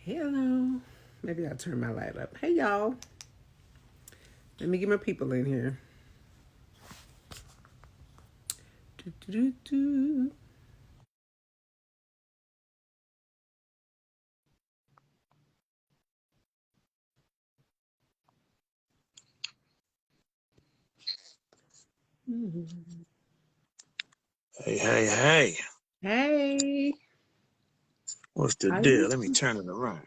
Hello. Maybe I'll turn my light up. Hey, y'all. Let me get my people in here. Do, do, do, do. Hey, hey, hey. Hey. What's the How you? deal? Let me turn it around.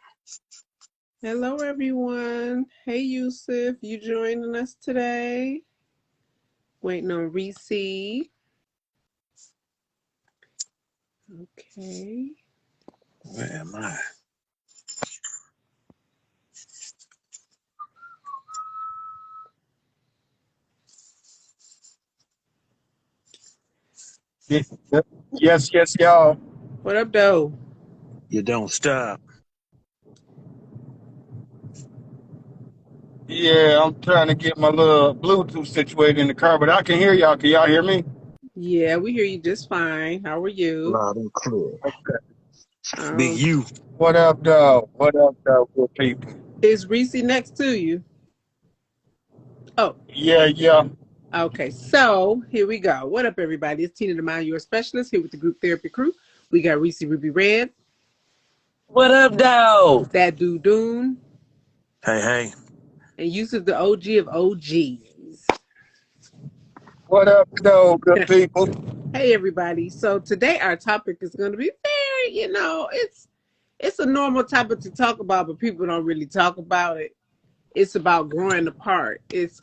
Hello, everyone. Hey, Yusuf. You joining us today? Waiting on Reese. Okay. Where am I? Yes, yes, y'all. What up, though? You don't stop. Yeah, I'm trying to get my little Bluetooth situated in the car, but I can hear y'all. Can y'all hear me? Yeah, we hear you just fine. How are you? Loud and clear. Okay. Big Um, U. What up, dog? What up, dog, good people? is Reese next to you? Oh, Yeah, yeah. okay, so here we go. What up, everybody? It's Tina the Mind Your Specialist here with the Group Therapy Crew. We got Reese Ruby Red, What up, dog? that dude Doon, Hey, hey. and Yusuf the OG of OGs. What up, dog, good people? Hey, everybody. So today our topic is going to be very, it's a normal topic to talk about, but people don't really talk about it. It's about growing apart. It's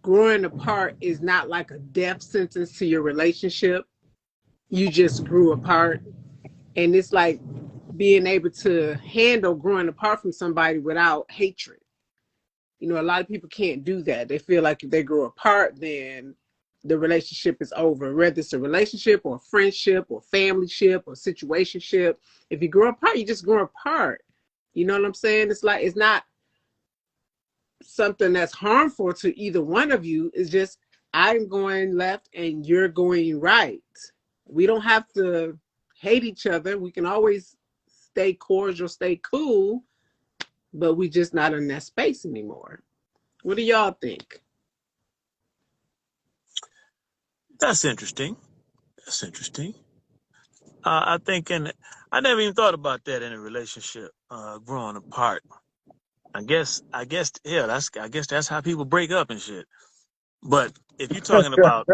growing apart is not like a death sentence to your relationship. You just grew apart, and it's like being able to handle growing apart from somebody without hatred. A lot of people can't do that. They feel like if they grow apart, then the relationship is over, whether it's a relationship or a friendship or family ship or situationship. If you grow apart, you just grow apart. You know what I'm saying? It's like it's not something that's harmful to either one of you. It's just I'm going left and you're going right. We don't have to hate each other. We can always stay cordial, stay cool, but we just not in that space anymore. What do y'all think? That's interesting. That's interesting. I think, and I never even thought about that in a relationship, growing apart. Yeah, I guess that's how people break up and shit. But if you're talking about,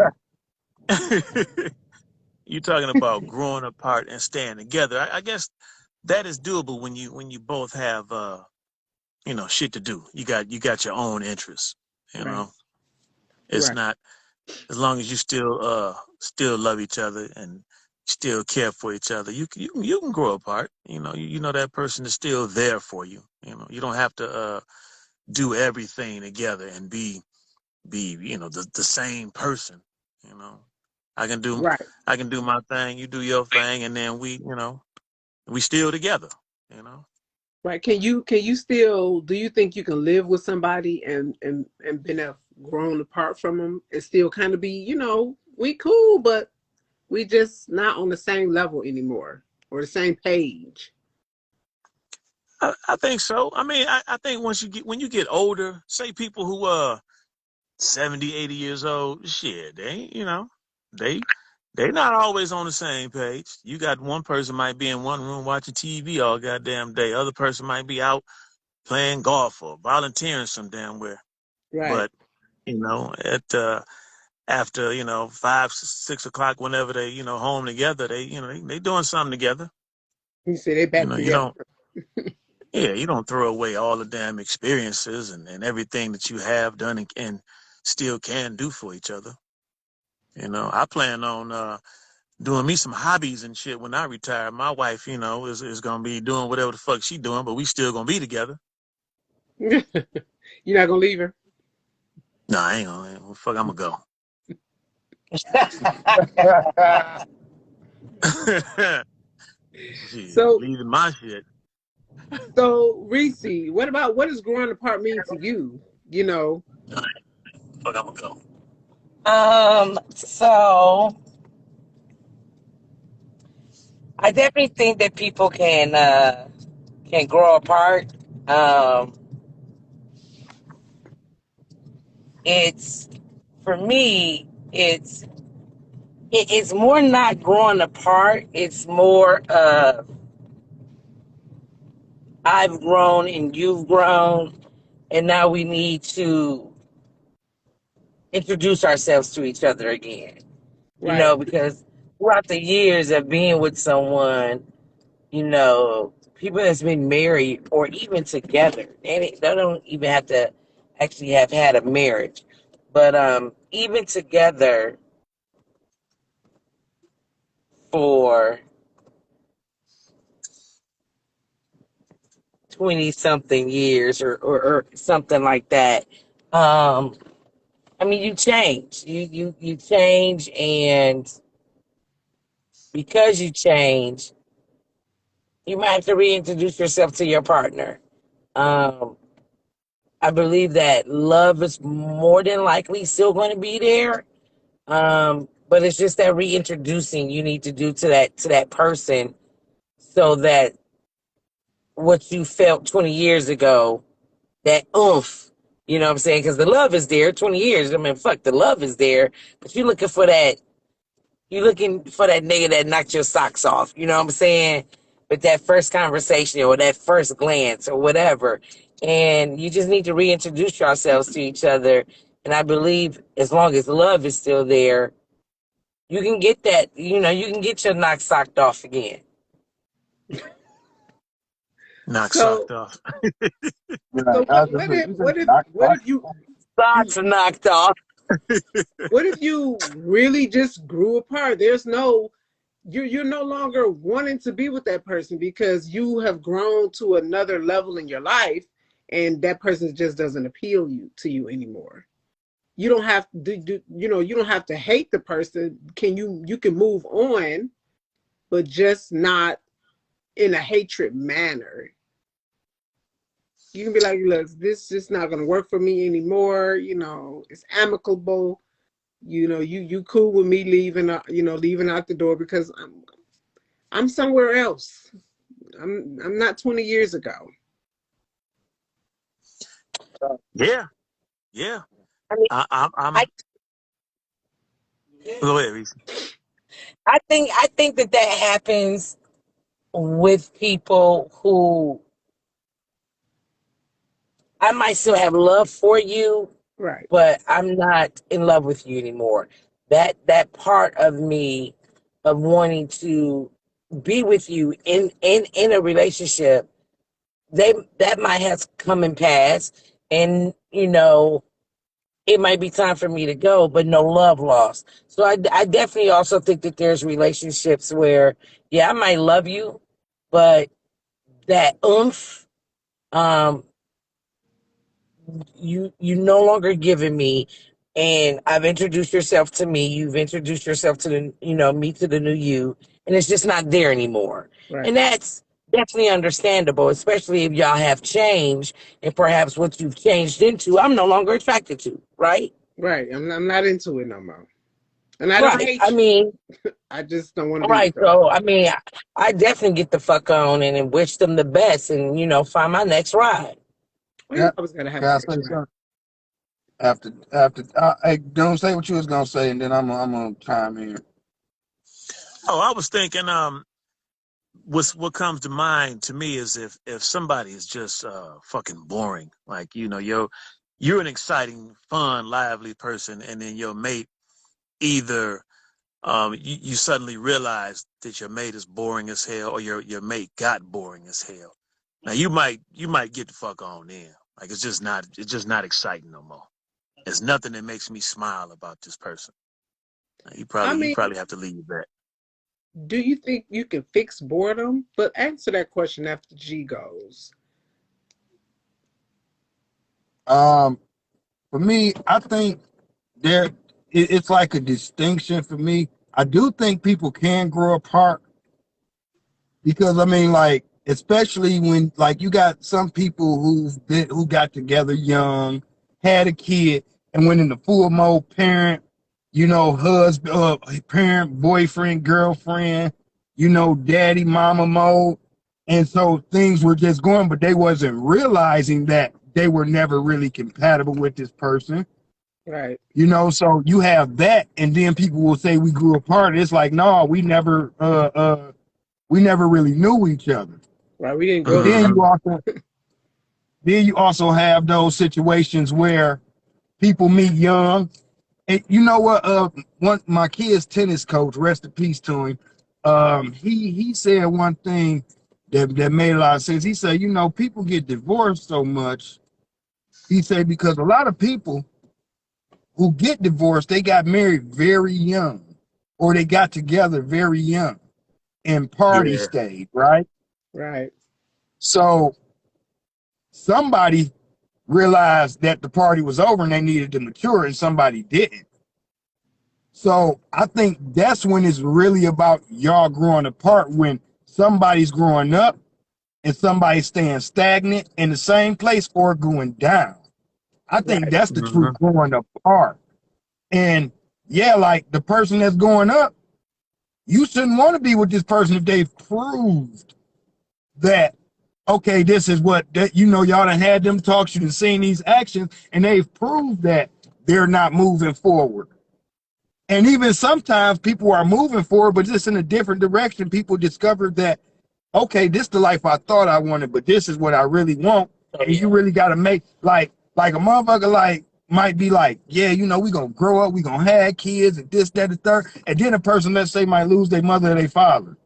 you're talking about growing apart and staying together, I guess that is doable when you both have, shit to do. You got your own interests. You Right, know, it's right. not as long as you still love each other and still care for each other. You can grow apart. You know that person is still there for you. You don't have to do everything together and be the same person. You know, I can do Right. I can do my thing, you do your thing, and then we still together. You know. Right. Can you still do you think you can live with somebody and been have grown apart from them and still kind of be, we cool, but we just not on the same level anymore or the same page. I think so. I mean, I think when you get older, say people who 70, 80 years old, shit, they they not always on the same page. You got one person might be in one room watching TV all goddamn day. Other person might be out playing golf or volunteering some damn where. Right. But, at after, 5, 6 o'clock, whenever they, home together, they doing something together. You say they back You together. don't Yeah, you don't throw away all the damn experiences and everything that you have done and still can do for each other. I plan on doing me some hobbies and shit when I retire. My wife, is gonna be doing whatever the fuck she doing, but we still gonna be together. You're not gonna leave her. No, I ain't gonna. Well, fuck, I'm gonna go. Shit, So leaving my shit. Reese, what does growing apart mean to you? You know, No, fuck, I'm gonna go. So I definitely think that people can can grow apart. Um, it's for me. It's more not growing apart. It's more I've grown and you've grown, and now we need to introduce ourselves to each other again. Right. Because throughout the years of being with someone, people that's been married or even together, they don't even have to actually have had a marriage, but even together for 20 something years or something like that. Um, I mean, you change, you change, and because you change, you might have to reintroduce yourself to your partner. Um, I believe that love is more than likely still going to be there. But it's just that reintroducing you need to do to that person so that what you felt 20 years ago, that oomph, you know what I'm saying? Because the love is there 20 years. I mean, fuck, the love is there, but you're looking for that nigga that knocked your socks off, you know what I'm saying? With that first conversation or that first glance or whatever. And you just need to reintroduce yourselves to each other. And I believe as long as love is still there, you can get that, you can get your knock socked off again. Knock So socked off. so Like, what what if you what said if knock, what knock. if you Socks knocked off. what if you really just grew apart? There's no you're no longer wanting to be with that person because you have grown to another level in your life and that person just doesn't appeal to you anymore. You don't have to you don't have to hate the person. You can move on, but just not in a hatred manner. You can be like, look, this is not gonna work for me anymore. It's amicable. You cool with me leaving, leaving out the door because I'm somewhere else. I'm not 20 years ago. Yeah, yeah. I mean, I'm. I, Go ahead, Reese. I think that happens with people who I might still have love for you, Right. but I'm not in love with you anymore. That part of me of wanting to be with you in a relationship, they that might have come and passed, and it might be time for me to go, but no love lost. So I definitely also think that there's relationships where, yeah, I might love you, but that oomph, um, you no longer giving me, and I've introduced yourself to me. You've introduced yourself to me to the new you, and it's just not there anymore. Right. And that's definitely understandable, especially if y'all have changed, and perhaps what you've changed into, I'm no longer attracted to. Right? Right. I'm not into it no more. And I don't Right. I hate you. mean, I just don't want to be with right. them. So, I mean, I definitely get the fuck on and wish them the best and, find my next ride. Well, you Yeah. always gotta have Can a I next say round. something? Hey, don't say what you was gonna say, and then I'm gonna chime in. Oh, I was thinking. What comes to mind to me is if somebody is just fucking boring, like you're an exciting, fun, lively person, and then your mate either you suddenly realize that your mate is boring as hell, or your mate got boring as hell. Now you might get the fuck on in. Like it's just not exciting no more. There's nothing that makes me smile about this person. You I probably you mean, probably have to leave that. do you think you can fix boredom? But answer that question after G goes. Um, for me, I think there it's like a distinction for me. I do think people can grow apart because I mean, like, especially when like you got some people who got together young, had a kid, and went into full mode parent, husband, parent, boyfriend, girlfriend, daddy, mama mode. And so things were just going, but they wasn't realizing that they were never really compatible with this person. Right. You know, so you have that, and then people will say we grew apart. It's like, no, we never really knew each other. Right. We didn't And grow Mhm. then you also have those situations where people meet young. And you know what? One my kid's tennis coach, rest in peace to him. He said one thing that made a lot of sense. He said, you know, people get divorced so much. He said because a lot of people who get divorced, they got married very young, or they got together very young and party Yeah. stayed, right? right. So somebody realized that the party was over and they needed to mature, and somebody didn't. So I think that's when it's really about y'all growing apart, when somebody's growing up and somebody's staying stagnant in the same place or going down. I think Right. that's the true Mhm. growing apart. And yeah, like the person that's going up, you shouldn't want to be with this person if they've proved that, okay, this is what that, you know, y'all done had them talks, you done seen these actions, and they've proved that they're not moving forward. And even sometimes people are moving forward, but just in a different direction. People discovered that, okay, this is the life I thought I wanted, but this is what I really want. Oh, And you yeah. really got to make like a motherfucker like might be like, yeah, you know, we gonna grow up, we gonna have kids and this, that, the third. And then a person, let's say, might lose their mother or their father.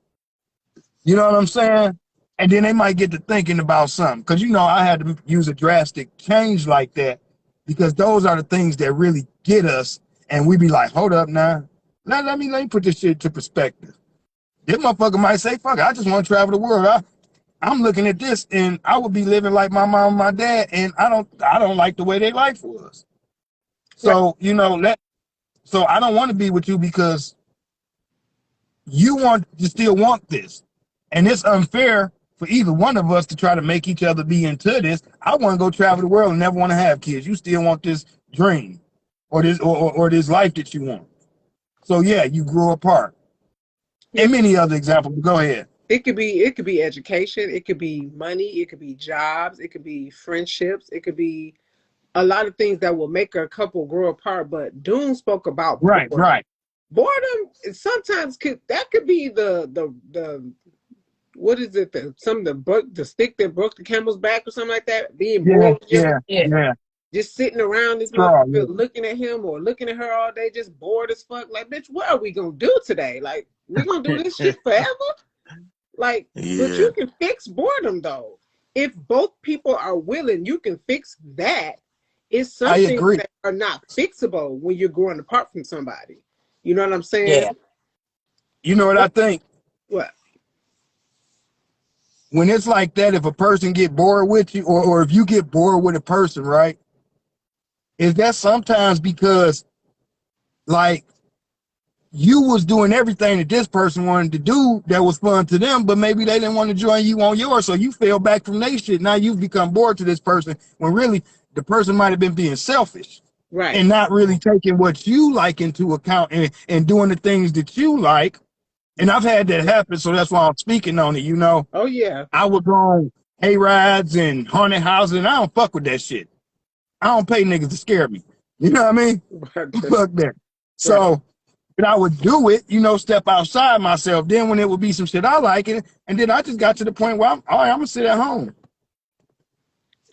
You know what I'm saying? And then they might get to thinking about something. Cause you know, I had to use a drastic change like that because those are the things that really get us. And we be like, hold up now. Let me put this shit to perspective. This motherfucker might say, fuck it, I just want to travel the world. I'm looking at this and I would be living like my mom and my dad, and I don't like the way their life was. Right. So, you know, so I don't want to be with you because you still want this. And it's unfair for either one of us to try to make each other be into this. I want to go travel the world and never want to have kids. You still want this dream or or this life that you want. So yeah, you grew apart. Yeah. And many other examples, but go ahead. It could be education, it could be money, it could be jobs, it could be friendships, it could be a lot of things that will make a couple grow apart. But Doom spoke about Right, boredom. right. Boredom sometimes could be the what is it, some of the stick that broke the camel's back or something like that. Being Yeah, bored, yeah, Yeah. yeah. just sitting around this Straw, motherfucker yeah. looking at him or looking at her all day, just bored as fuck. Like, bitch, what are we gonna do today? Like, we gonna do this shit forever? Like, but Yeah. you can fix boredom though. If both people are willing, you can fix that. It's I some things agree. that are not fixable when you're growing apart from somebody. You know what I'm saying? Yeah. You know what I think? What? When it's like that, if a person get bored with you, or if you get bored with a person, right? Is that sometimes because like you was doing everything that this person wanted to do that was fun to them, but maybe they didn't want to join you on yours, so you fell back from their shit. Now you've become bored to this person when really the person might have been being selfish Right. and not really taking what you like into account and doing the things that you like. And I've had that happen, so that's why I'm speaking on it. You know, Oh yeah. I would go on hay rides and haunted houses, and I don't fuck with that shit. I don't pay niggas to scare me. You know what I mean? Fuck that. Right. So, but I would do it, you know, step outside myself. Then when it would be some shit I like it, and then I just got to the point where all right, I'm gonna sit at home.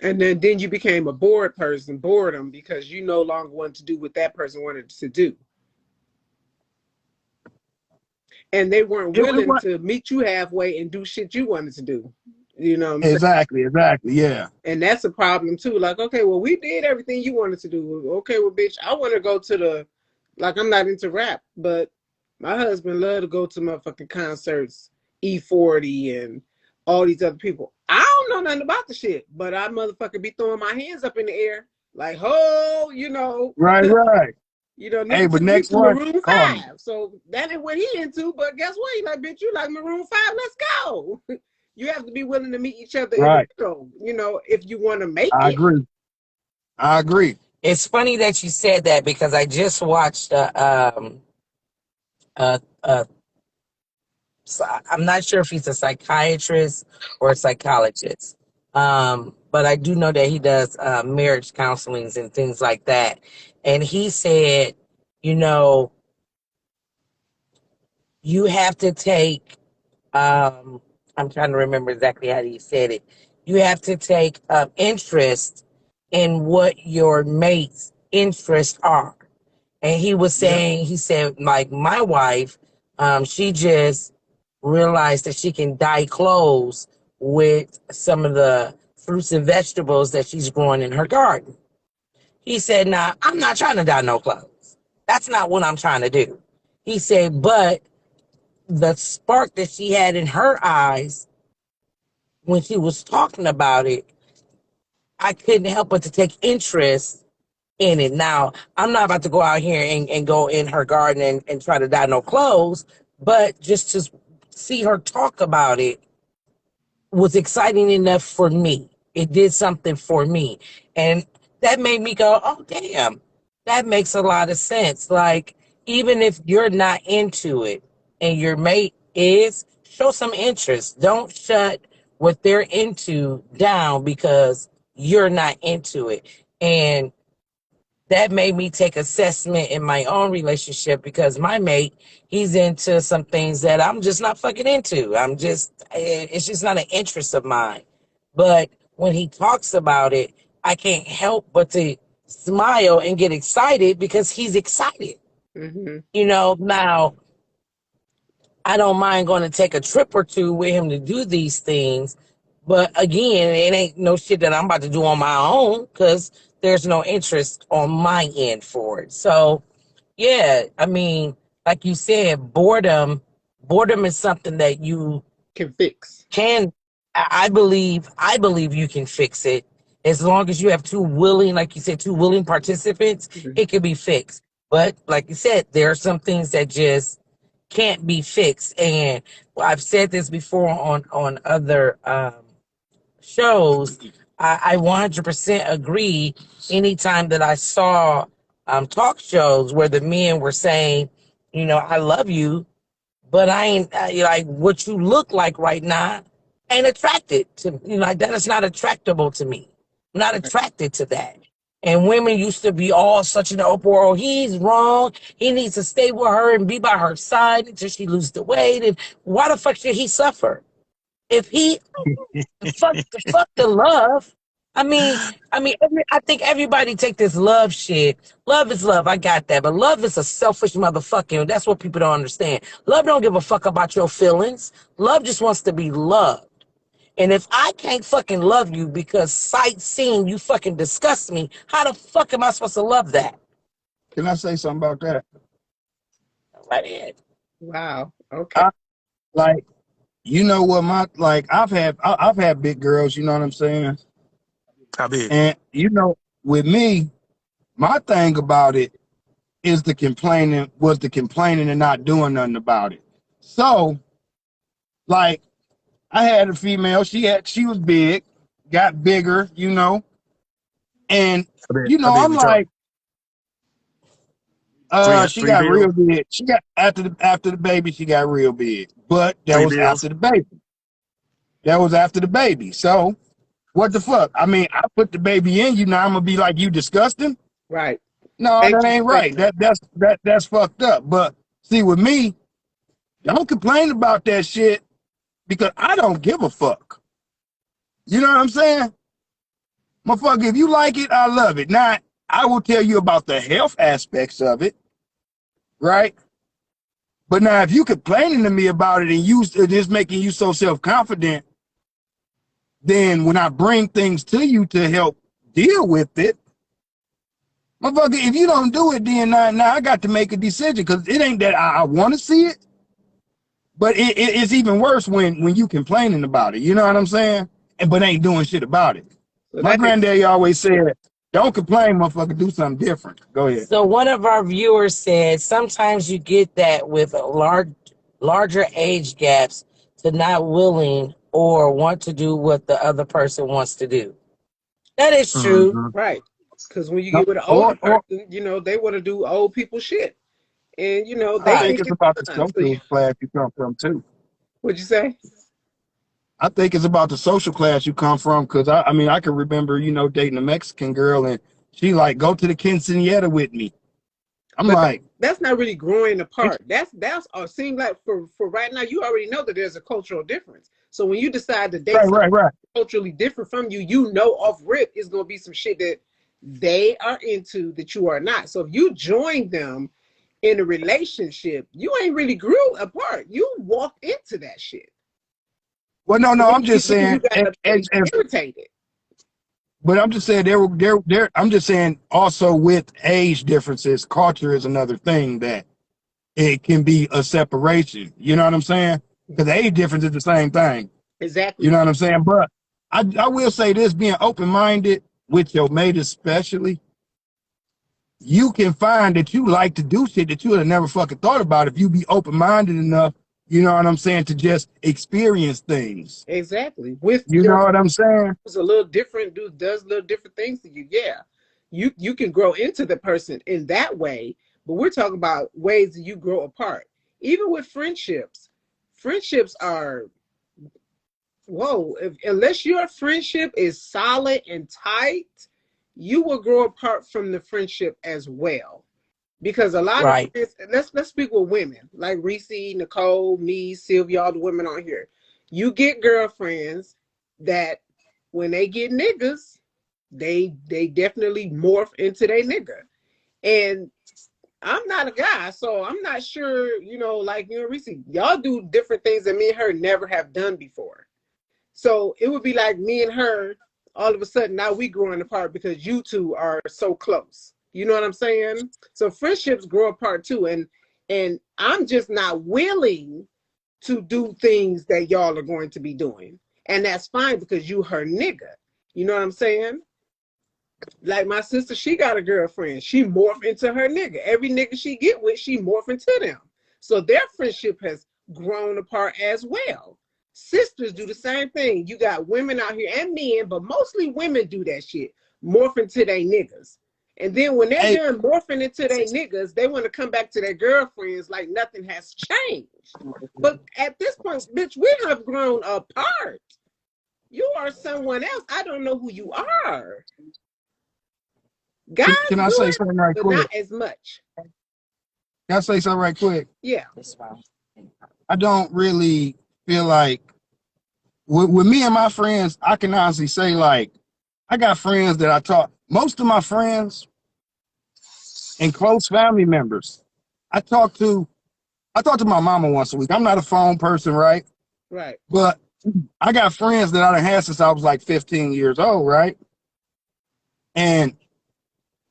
And then you became a bored person, boredom, because you no longer wanted to do what that person wanted to do. And they weren't It willing was to meet you halfway and do shit you wanted to do. You know what I'm saying? exactly, yeah. And that's a problem too. Like, okay, well, we did everything you wanted to do. Okay, well, bitch, I want to go to the, like, I'm not into rap, but my husband loved to go to motherfucking concerts, E40 and all these other people. I don't know nothing about the shit, but I motherfucker be throwing my hands up in the air like, oh, Right, right. Hey, nigga but took me next to one, Maroon call me. 5. So that ain't what he into, but guess what? He like, bitch, you like Maroon 5, let's go. You have to be willing to meet each other in the Right. middle, if you want to make I it. agree. I agree. It's funny that you said that because I just watched a I'm not sure if he's a psychiatrist or a psychologist. But I do know that he does marriage counselings and things like that. And he said, you know, you have to take, I'm trying to remember exactly how he said it. You have to take interest in what your mate's interests are. And he was Yeah. saying, he said, like my wife, she just realized that she can dye clothes with some of the fruits and vegetables that she's growing in her garden. He said, "Nah, I'm not trying to dye no clothes. That's not what I'm trying to do." He said, but the spark that she had in her eyes when she was talking about it, I couldn't help but to take interest in it. Now, I'm not about to go out here and go in her garden and try to dye no clothes, but just to see her talk about it was exciting enough for me. It did something for me. And that made me go, oh, damn, that makes a lot of sense. Like, even if you're not into it and your mate is, show some interest. Don't shut what they're into down because you're not into it. And that made me take assessment in my own relationship because my mate, he's into some things that I'm just not fucking into. It's just not an interest of mine. But when he talks about it, I can't help but to smile and get excited because he's excited. Mm-hmm. Now I don't mind going to take a trip or two with him to do these things. But again, it ain't no shit that I'm about to do on my own because there's no interest on my end for it. So, yeah, I mean, like you said, boredom is something that you Can fix. can, I believe you can fix it as long as you have two willing, like you said, two willing participants, Mm-hmm. it can be fixed. But like you said, there are some things that just can't be fixed. And I've said this before on other shows. I 100% agree. Anytime that I saw talk shows where the men were saying, I love you, but I ain't like what you look like right now ain't attracted to like that is not attractable to me. I'm not Right. attracted to that. And women used to be all such an uproar. Oh, he's wrong. He needs to stay with her and be by her side until she loses the weight. And why the fuck should he suffer? If he fuck the love. I think everybody take this love shit. Love is love. I got that. But love is a selfish motherfucking. That's what people don't understand. Love don't give a fuck about your feelings. Love just wants to be loved. And if I can't fucking love you because sight seeing you fucking disgust me, how the fuck am I supposed to love that? Can I say something about that? Right ahead. Wow. Okay. I like, you know what, I've had big girls, you know what I'm saying? How big? And with me, my thing about it is the complaining and not doing nothing about it. So, like, I had a female, she was big, got bigger, and How big I'm we talking? like, she Three got real bills? big. She got after the baby, she got real big. But that Three was bills? after the baby. That was after the baby. So what the fuck? I mean, I put the baby in you. Now I'm gonna be like, you disgusting? Right. No, Thank that you ain't for saying right. that. That's fucked up. But see, with me, don't complain about that shit because I don't give a fuck. You know what I'm saying? Motherfucker, if you like it, I love it. Now, I will tell you about the health aspects of it, right? But now, if you complaining to me about it and it is making you so self-confident, then when I bring things to you to help deal with it, motherfucker, if you don't do it, then now I got to make a decision because it ain't that I want to see it, but it's even worse when you complaining about it. You know what I'm saying? But ain't doing shit about it. So My that is granddaddy always said, "Don't complain, motherfucker. Do something different." Go ahead. So one of our viewers said sometimes you get that with a larger age gaps to not willing or want to do what the other person wants to do. That is true. Mm-hmm. right. Because when you No, get with an older or person, they want to do old people shit. And, they I Right. can think it's get about it the done. So social class you come from too. What'd you say? I think it's about the social class you come from. Cause I mean, I can remember, dating a Mexican girl and she like, go to the quinceañera with me. I'm But like, that's not really growing apart. That's seem like for right now, you already know that there's a cultural difference. So when you decide to date right, someone right, right. culturally different from you, you know off rip is going to be some shit that they are into that you are not. So if you join them in a relationship, you ain't really grew apart. You walked into that shit. Well, no, So no, I'm then just saying, you got irritated. but I'm just saying there. I'm just saying also with age differences, culture is another thing that it can be a separation. You know what I'm saying? Because the age difference is the same thing. You Exactly. know what I'm saying? But I will say this: being open minded with your mate, especially, you can find that you like to do shit that you would have never fucking thought about if you be open minded enough. You know what I'm saying? To just experience things. Exactly. With You know your what I'm saying? who's a little different, dude does little different things to you. Yeah. You can grow into the person in that way, but we're talking about ways that you grow apart. Even with friendships. Friendships are whoa, unless your friendship is solid and tight, you will grow apart from the friendship as well. Because a lot of Right. friends, let's speak with women like Reese, Nicole, me, Sylvia, all the women on here. You get girlfriends that when they get niggas, they definitely morph into their nigga. And I'm not a guy, so I'm not sure, like you and Reese, y'all do different things that me and her never have done before. So it would be like me and her, all of a sudden now we growing apart because you two are so close. You know what I'm saying? So friendships grow apart too. And I'm just not willing to do things that y'all are going to be doing. And that's fine because you her nigga. You know what I'm saying? Like my sister, she got a girlfriend. She morphed into her nigga. Every nigga she get with, she morph into them. So their friendship has grown apart as well. Sisters do the same thing. You got women out here and men, but mostly women do that shit. Morph into their niggas. And then when they're Hey, done morphing into their niggas, they want to come back to their girlfriends like nothing has changed. But at this point, bitch, we have grown apart. You are someone else. I don't know who you are. Guys can I do say it, something right but quick? not as much. Can I say something right quick? Yeah, I don't really feel like with me and my friends, I can honestly say like I got friends that I talk. Most of my friends and close family members, I talk to. I talk to my mama once a week. I'm not a phone person, right? right. But I got friends that I done had since I was like 15 years old, right? And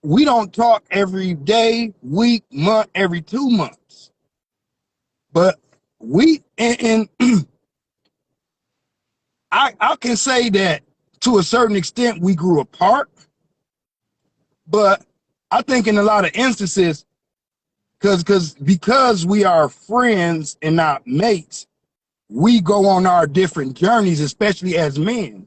we don't talk every day, week, month, every 2 months. But we and I can say that to a certain extent we grew apart, but I think in a lot of instances, because we are friends and not mates, we go on our different journeys, especially as men.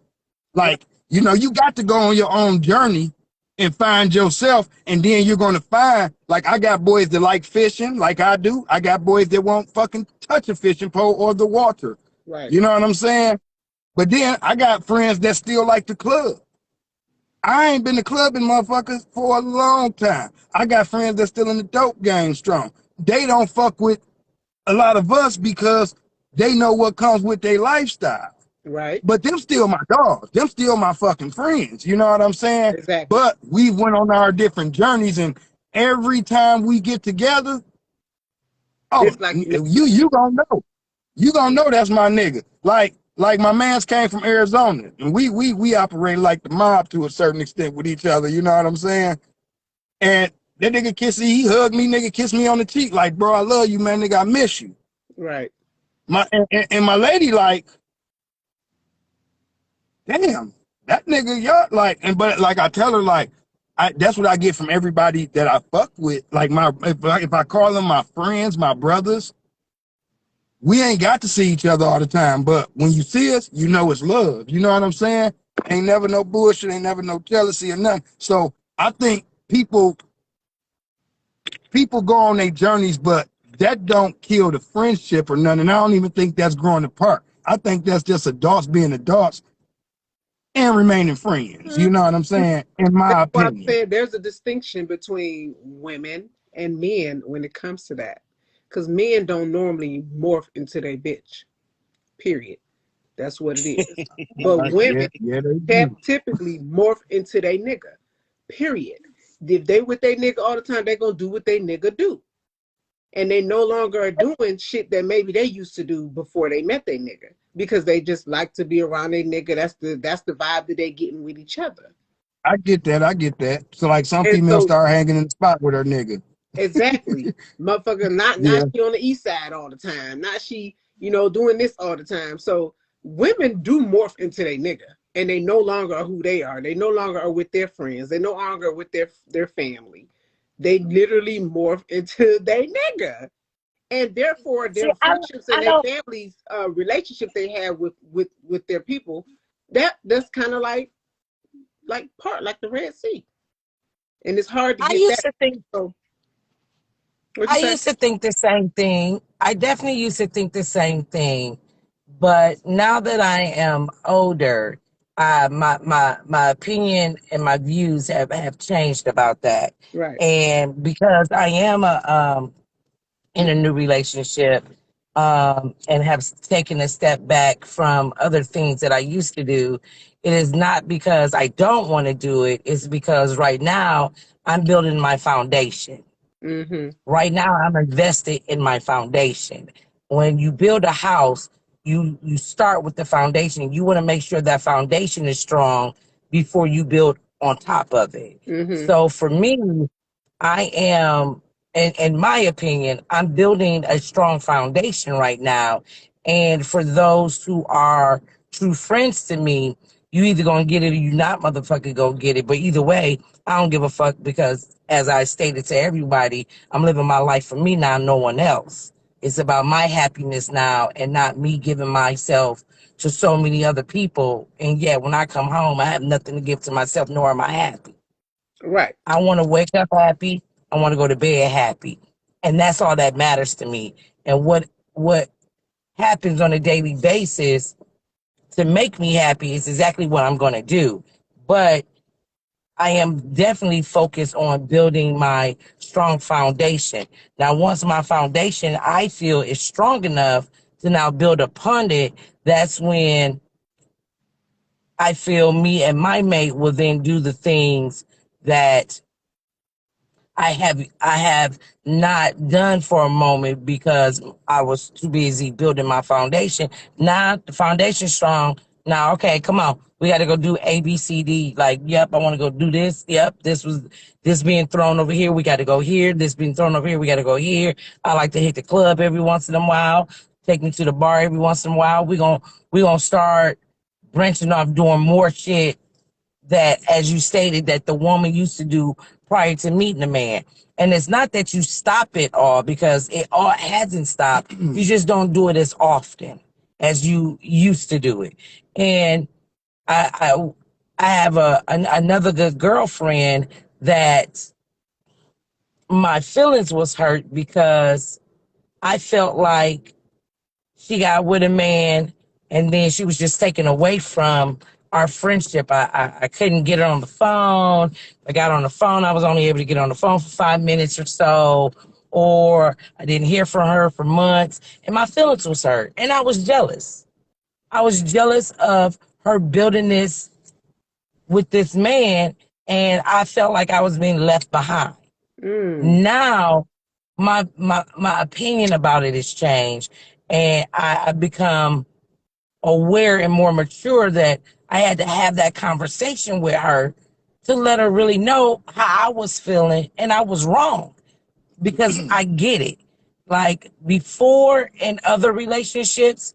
Right. Like, you got to go on your own journey and find yourself, and then you're gonna find, like, I got boys that like fishing, like I do. I got boys that won't fucking touch a fishing pole or the water. Right. You know what I'm saying? But then I got friends that still like the club. I ain't been to clubbing motherfuckers for a long time. I got friends that still in the dope game strong. They don't fuck with a lot of us because they know what comes with their lifestyle. Right. But them still my dogs. Them still my fucking friends. You know what I'm saying? Exactly. But we went on our different journeys, and every time we get together, oh, It's like you gonna know. You gonna know that's my nigga. Like my man's came from Arizona, and we operate like the mob to a certain extent with each other. You know what I'm saying? And that nigga he hugged me, nigga, kissed me on the cheek, like, bro, I love you, man, nigga, I miss you. right. And my lady like, damn, that nigga, y'all like, but like I tell her like, that's what I get from everybody that I fuck with. Like if I call them my friends, my brothers, we ain't got to see each other all the time, but when you see us, you know it's love. You know what I'm saying? Ain't never no bullshit, ain't never no jealousy or nothing. So I think people go on their journeys, but that don't kill the friendship or nothing. And I don't even think that's growing apart. I think that's just adults being adults and remaining friends. You know what I'm saying? In That's my why I opinion. said there's a distinction between women and men when it comes to that. Because men don't normally morph into their bitch, period. That's what it is. But women Yeah, they do. typically morph into their nigga, period. If they with their nigga all the time, they going to do what they nigga do. And they no longer are doing shit that maybe they used to do before they met their nigga. Because they just like to be around their nigga. That's the vibe that they getting with each other. I get that. I get that. So like some And females so start hanging in the spot with her nigga. exactly. Motherfucker, not Yeah. she on the east side all the time. Not she, doing this all the time. So women do morph into their nigga. And they no longer are who they are. They no longer are with their friends. They no longer are with their family. They literally morph into their nigga. And therefore See, their friendships and I their don't. families relationship they have with their people, that's kind of like part like the Red Sea. And it's hard to I get that. used to think. So what you I say? used to think the same thing. I definitely used to think the same thing. But now that I am older, my opinion and my views have changed about that. Right. And because I am in a new relationship, and have taken a step back from other things that I used to do, it is not because I don't want to do it. It's because right now I'm building my foundation. Mm-hmm. Right now, I'm invested in my foundation. When you build a house, you start with the foundation. You want to make sure that foundation is strong before you build on top of it. Mm-hmm. So for me, I am, in my opinion, I'm building a strong foundation right now. And for those who are true friends to me, you either gonna get it or you not motherfucker gonna get it. But either way, I don't give a fuck because as I stated to everybody, I'm living my life for me now, no one else. It's about my happiness now and not me giving myself to so many other people. And yet when I come home, I have nothing to give to myself, nor am I happy. Right. I want to wake up happy. I want to go to bed happy. And that's all that matters to me. And what happens on a daily basis to make me happy is exactly what I'm going to do. But I am definitely focused on building my strong foundation. Now, once my foundation I feel is strong enough to now build upon it, that's when I feel me and my mate will then do the things that I have not done for a moment because I was too busy building my foundation. Now the foundation's strong. Now, okay, come on. We got to go do A, B, C, D. Like, yep, I want to go do this. Yep, this being thrown over here. We got to go here. This being thrown over here. We got to go here. I like to hit the club every once in a while. Take me to the bar every once in a while. We gonna start branching off doing more shit that, as you stated, that the woman used to do prior to meeting the man. And it's not that you stop it all because it all hasn't stopped. You just don't do it as often as you used to do it. And I have another good girlfriend that my feelings was hurt because I felt like she got with a man and then she was just taken away from our friendship. I couldn't get her on the phone. I got on the phone. I was only able to get on the phone for 5 minutes or so, or I didn't hear from her for months and my feelings was hurt. And I was jealous. I was jealous of her building this with this man and I felt like I was being left behind. Mm. Now my opinion about it has changed and I've become aware and more mature that I had to have that conversation with her to let her really know how I was feeling and I was wrong because I get it. Like before in other relationships,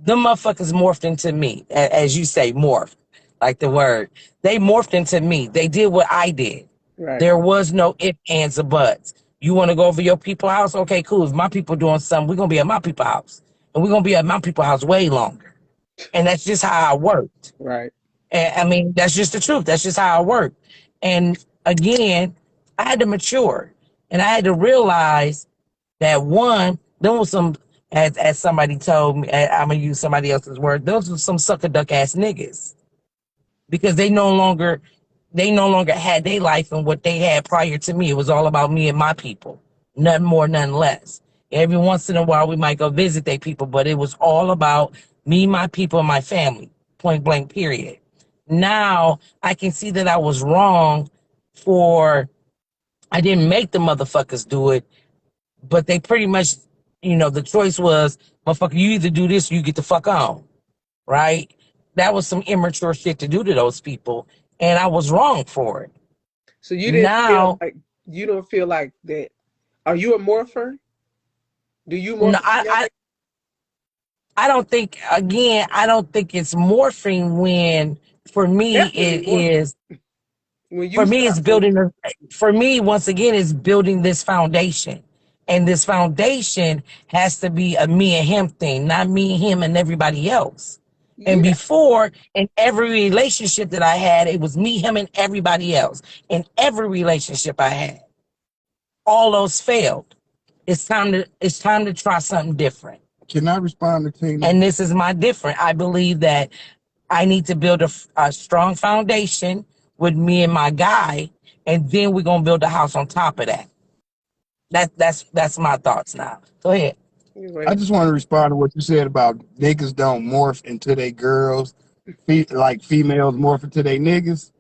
the motherfuckers morphed into me, as you say, morphed, like the word. They morphed into me. They did what I did. Right. There was no ifs, ands, or buts. You want to go over your people's house? Okay, cool. If my people doing something, we're going to be at my people's house. And we're going to be at my people's house way longer. And that's just how I worked. Right. And I mean, that's just the truth. That's just how I worked. And again, I had to mature. And I had to realize That one, there was some, as somebody told me, I'm gonna use somebody else's word. Those were some sucker duck ass niggas because they no longer had their life and what they had prior to me. It was all about me and my people, nothing more, nothing less. Every once in a while, we might go visit their people, but it was all about me, my people, and my family. Point blank. Period. Now I can see that I was wrong for I didn't make the motherfuckers do it, but they pretty much, the choice was, motherfucker, you either do this or you get the fuck on, right? That was some immature shit to do to those people, and I was wrong for it. So Now, you don't feel like that. Are you a morpher? Do you no, morph together? I don't think, again, I don't think it's morphing when, for me, Definitely it morph is, when for you me, stop it's when building, for me, once again, it's building this foundation. And this foundation has to be a me and him thing, not me, him, and everybody else. And yeah. before, in every relationship that I had, it was me, him, and everybody else. In every relationship I had, all those failed. It's time to try something different. Can I respond to Tina? And this is my different. I believe that I need to build a strong foundation with me and my guy, and then we're gonna build a house on top of that. That's my thoughts now. Go ahead. I Anyway, just want to respond to what you said about niggas don't morph into they girls, like females morph into they niggas.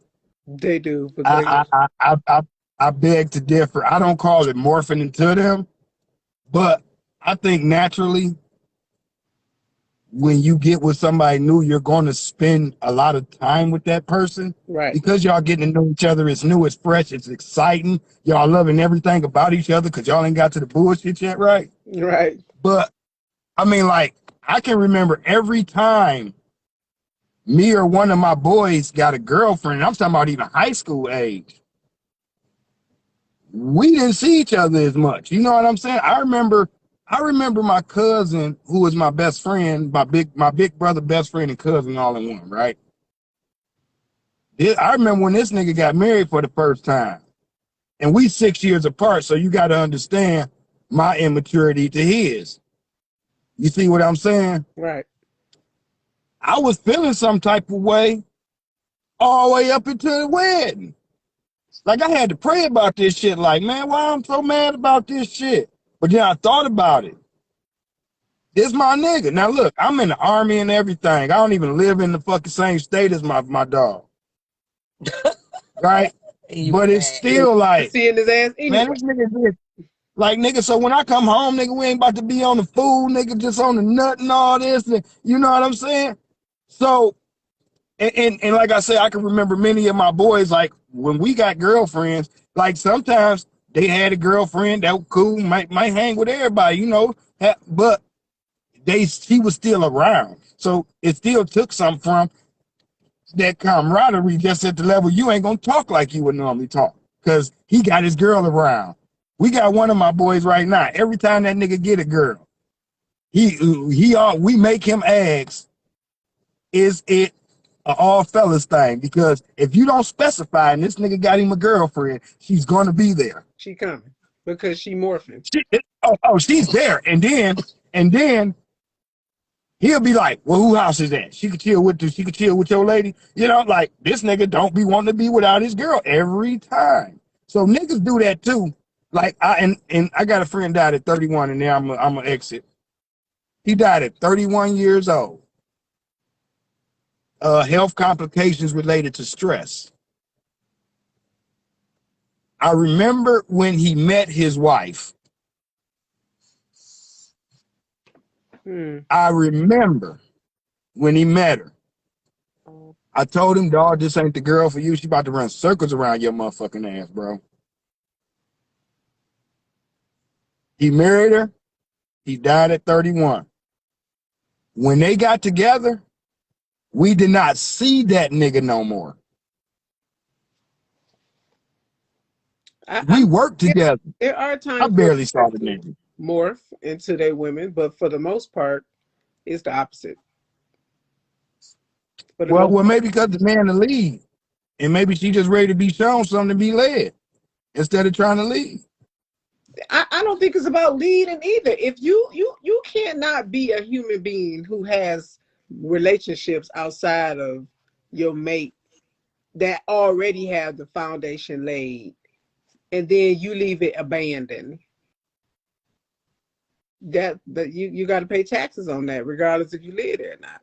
they do, but go I, ahead. I, I, I, I beg to differ. I don't call it morphing into them, but I think naturally when you get with somebody new, you're going to spend a lot of time with that person Right, because y'all getting to know each other. It's new, it's fresh, it's exciting. Y'all loving everything about each other because y'all ain't got to the bullshit yet, right? right. But I mean, like, I can remember every time me or one of my boys got a girlfriend. I'm talking about even high school age. We didn't see each other as much. You know what I'm saying? I remember my cousin, who was my best friend, my big brother, best friend, and cousin all in one, right? I remember when this nigga got married for the first time. And we 6 years apart, so you gotta understand my immaturity to his. You see what I'm saying? Right. I was feeling some type of way all the way up until the wedding. Like I had to pray about this shit. Like, man, why I'm so mad about this shit? But then I thought about it. This my nigga. Now look, I'm in the army and everything. I don't even live in the fucking same state as my dog. Right? You But it's mad? You still like, seeing his ass man, anyway. this nigga did. Like, nigga, so when I come home, nigga, we ain't about to be on the food, nigga, just on the nut and all this. And, you know what I'm saying? So, and like I said, I can remember many of my boys, like when we got girlfriends, like sometimes they had a girlfriend that was cool, might hang with everybody, but she was still around. So it still took something from that camaraderie just at the level you ain't gonna talk like you would normally talk. Cause he got his girl around. We got one of my boys right now. Every time that nigga get a girl, we make him ask, is it a all fellas thing? Because if you don't specify and this nigga got him a girlfriend, she's gonna be there. She coming because she morphing. She's there. And then he'll be like, well, who house is that? She could chill with your lady. Like this nigga don't be wanting to be without his girl every time. So niggas do that too. Like I got a friend died at 31, and now I'm gonna exit. He died at 31 years old. Health complications related to stress. I remember when he met his wife. I remember when he met her. I told him, dog, this ain't the girl for you. She about to run circles around your motherfucking ass, bro. He married her. He died at 31. When they got together, we did not see that nigga no more. We worked together. There are I times where barely saw the men nigga. morph into their women, but for the most part, it's the opposite. For the most Well, part, maybe because the man to lead. And maybe she just ready to be shown something to be led instead of trying to lead. I don't think it's about leading either. If you cannot be a human being who has relationships outside of your mate that already have the foundation laid, and then you leave it abandoned. That you got to pay taxes on that, regardless if you live there or not.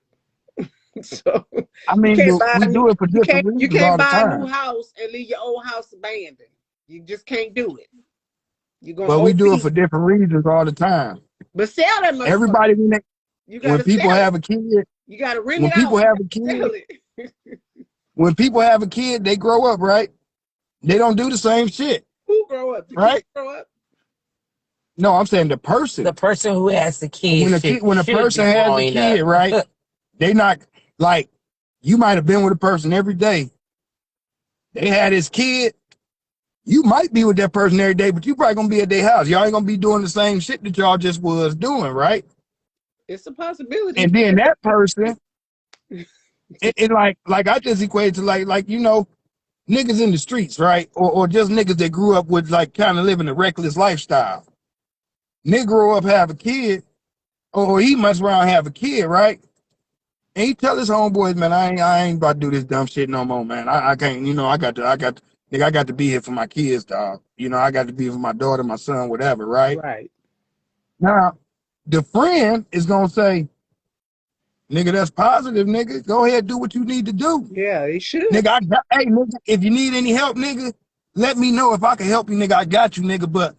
So I you mean, can't but buy we a new do it for you different can't reasons all the buy a new time. house and leave your old house abandoned. You just can't do it. You're gonna But we do it OP. for different reasons all the time. But sell that motherfucker. Everybody, You when gotta people sell it. have a kid, You gotta rent when it out. people You have a gotta sell kid, it. when people have a kid, they grow up, right? They don't do the same shit, Who grow up? The kids right? grow up. No, I'm saying the The person. person who has the kid When a should person be has a growing up. kid, right? They not like you might have been with a person every day. They had his kid. You might be with that person every day, but you probably gonna be at their house. Y'all ain't gonna be doing the same shit that y'all just was doing, right? It's a possibility. And then that person, it like I just equate to like niggas in the streets, right? Or just niggas that grew up with like kind of living a reckless lifestyle. Nigga grow up have a kid, or he must around have a kid, right? And he tell his homeboys, man, I ain't about to do this dumb shit no more, man. I can't, nigga, I got to be here for my kids, dog. I got to be here for my daughter, my son, whatever, right? Right. Now, the friend is gonna say, nigga, that's positive, nigga. Go ahead, do what you need to do. Yeah, they should. Nigga, hey, nigga, if you need any help, nigga, let me know. If I can help you, nigga, I got you, nigga. But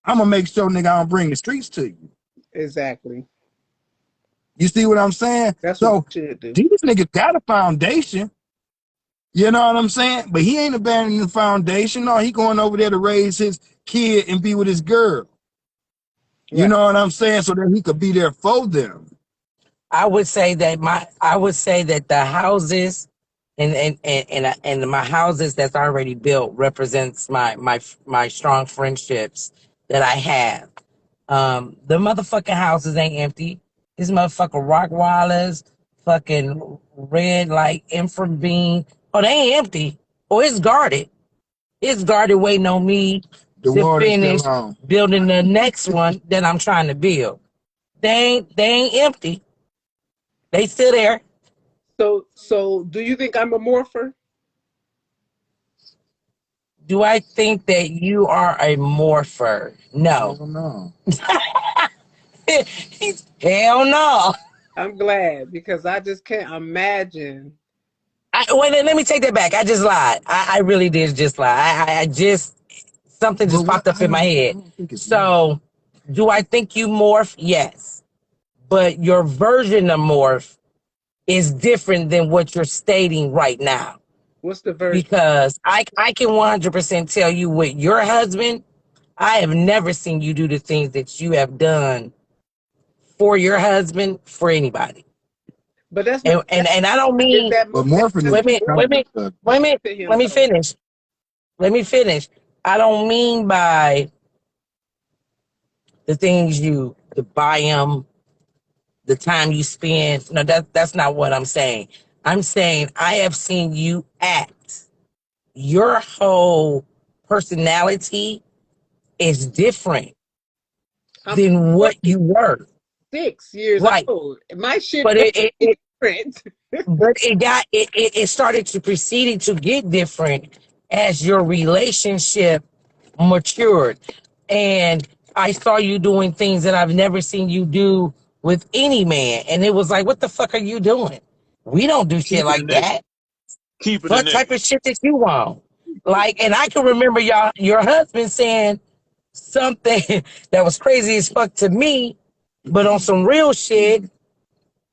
I'm gonna make sure, nigga, I don't bring the streets to you. Exactly. You see what I'm saying? That's what So they should do. these niggas got a foundation. You know what I'm saying? But he ain't abandoning the foundation. No, he going over there to raise his kid and be with his girl. You Right. know what I'm saying? So that he could be there for them. I would say that the houses and my houses that's already built represents my strong friendships that I have. The motherfucking houses ain't empty. These motherfucking rock wallers, fucking red like infrabeam. Oh, they ain't empty. Oh, it's guarded. It's guarded waiting on me The to water's finish still on. building the next one that I'm trying to build. They ain't empty. They still there. So do you think I'm a morpher? Do I think that you are a morpher? No. Hell no. Hell no. I'm glad because I just can't imagine. Wait, let me take that back. I just lied. I really did just lie. I just, something But just what popped up in my I head. don't think it's no. So, do I think you morph? Yes. But your version of morph is different than what you're stating right now. What's the version? Because I can 100% tell you with your husband, I have never seen you do the things that you have done for your husband for anybody. But that's not And I don't is mean, that But that's morphing is wait a minute, wait a becoming minute, a subject. wait a minute, to him let me though. finish. Let me finish. I don't mean by the things to buy them, the time you spend. No, that's not what I'm saying. I'm saying I have seen you act. Your whole personality is different I'm than what you were. 6 years Right. old. My shit But better it, it, be it different. but it started to proceeding to get different as your relationship matured. And I saw you doing things that I've never seen you do with any man. And it was like, what the fuck are you doing? We don't do shit Keep it a like nigga. that. Keep it a What nigga. type of shit that you want? Like, and I can remember your husband saying something that was crazy as fuck to me, but on some real shit,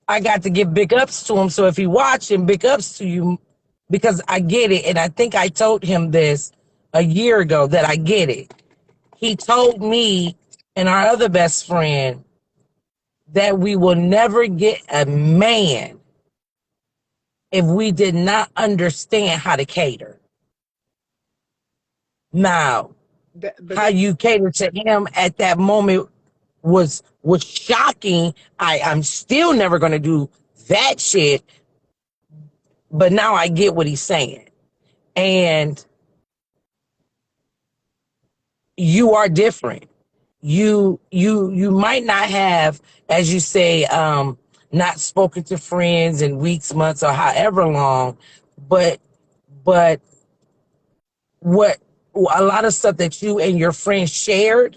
I got to give big ups to him. So if he watching, big ups to you because I get it. And I think I told him this a year ago that I get it. He told me and our other best friend that we will never get a man if we did not understand how to cater. Now, But how you cater to him at that moment was shocking. I'm still never gonna do that shit, but now I get what he's saying. And you are different. you might not have, as you say, not spoken to friends in weeks, months, or however long, but but what a lot of stuff that you and your friends shared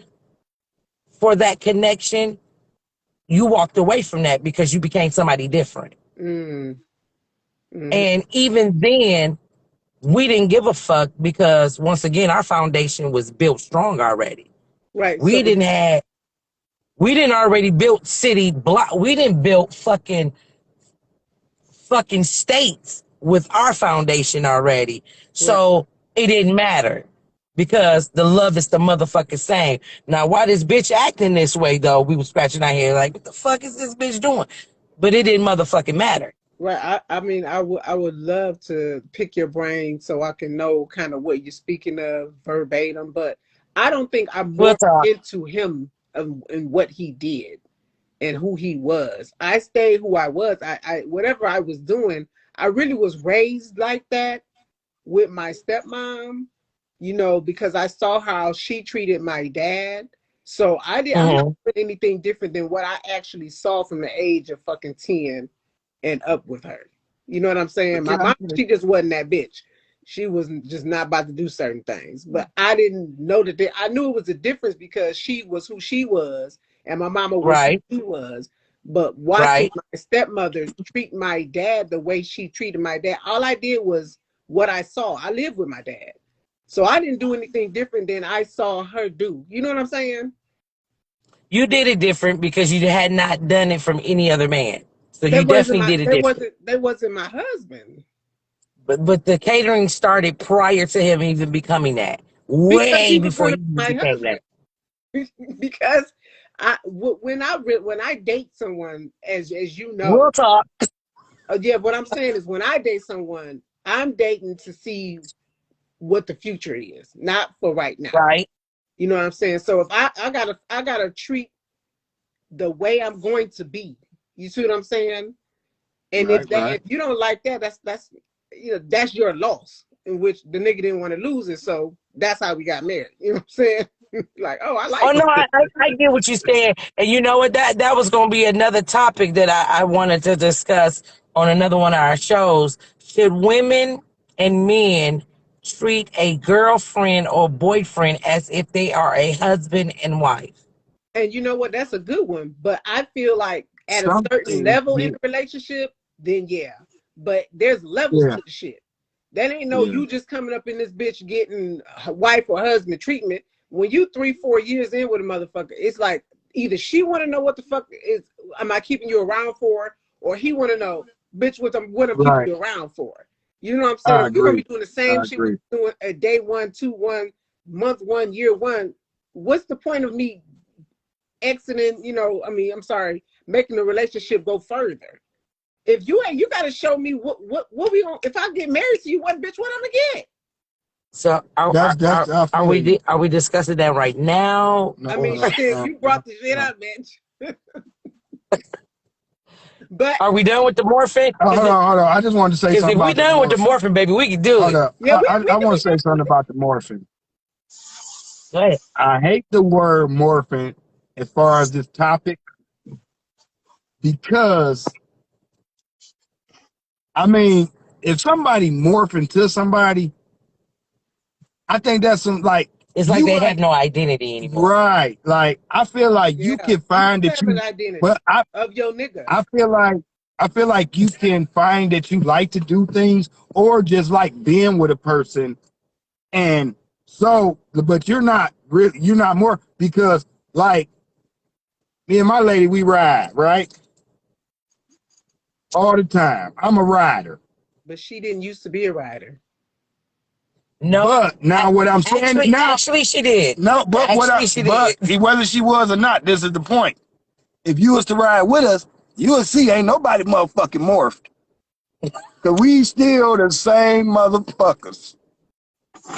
for that connection, you walked away from that because you became somebody different. Mm, hmm. And even then, we didn't give a fuck because once again, our foundation was built strong already. Right. So We didn't have we didn't already build city block. We didn't build fucking states with our foundation already. right. So it didn't matter because the love is the motherfucking same. Now, why this bitch acting this way though? We was scratching our head like, what the fuck is this bitch doing? But it didn't motherfucking matter. Right. I mean, I would love to pick your brain so I can know kind of what you're speaking of verbatim, but I don't think I'm We'll more talk. into him and what he did and who he was. I stayed who I was. I whatever I was doing, I really was raised like that with my stepmom, because I saw how she treated my dad. So I'm not Hmm. doing anything different than what I actually saw from the age of fucking 10 and up with her. You know what I'm saying? My Can I mom, say, she just wasn't that bitch. She was just not about to do certain things. But I didn't know I knew it was a difference because she was who she was and my mama was who Right, she was. But watching right. my stepmother treat my dad the way she treated my dad, all I did was what I saw. I lived with my dad. So I didn't do anything different than I saw her do. You know what I'm saying? You did it different because you had not done it from any other man. So you That wasn't definitely my did it that different. wasn't that wasn't my husband. But the catering started prior to him even becoming that. Because Way he was before going he to be even my became that. husband. Because when I date someone, as you know, We'll talk. yeah, what I'm saying is when I date someone, I'm dating to see what the future is, not for right now. Right, You know what I'm saying? So if I gotta treat the way I'm going to be. You see what I'm saying? And right, if right. you don't like that, that's your loss. In which the nigga didn't want to lose it, so that's how we got married. You know what I'm saying? Like, oh, I oh like no, you. I get what you're saying, and you know what, that was going to be another topic that I wanted to discuss on another one of our shows. Should women and men treat a girlfriend or boyfriend as if they are a husband and wife? And you know what? That's a good one. But I feel like at a Some certain things, level in yeah, a relationship, then yeah. But there's levels yeah, to the shit. That ain't no yeah. you just coming up in this bitch getting wife or husband treatment. When you 3-4 years in with a motherfucker, it's like either she want to know what the fuck is am I keeping you around for, or he want to know, bitch, what I'm keeping Right. you around for. You know what I'm saying? I If you're gonna be agree. doing the I same shit we agree. doing at day one, 2-1, month 1, year 1, what's the point of me exiting? I mean, I'm sorry, making the relationship go further. If you ain't, you got to show me what we gonna. If I get married to you, what bitch, what I'm gonna get? So That's I are feel you. are we discussing that right now? No, I mean, no, shit, no, you no, brought the shit no. up, bitch. But Are we done with the morphine? Oh, hold on. I just wanted to say Because something if we about the done with the morphine. morphine, baby, we can do Hold it. up. yeah, I want we to say done something with it. about the morphine. Go ahead. I hate the word morphine as far as this topic because I mean, if somebody morph into somebody, I think that's some like It's like you they have might no identity anymore. right. Like I feel like you Yeah, can you find do that have an you, identity but of your nigga. I feel like you can find that you like to do things or just like being with a person. And so, but you're not more because like me and my lady, we ride, right? All the time. I'm a rider. But she didn't used to be a rider. No, But now what I'm saying now, actually, she did. no, Actually, she did. whether she was or not, this is the point. If you was to ride with us, you would see ain't nobody motherfucking morphed. Cause we still the same motherfuckers.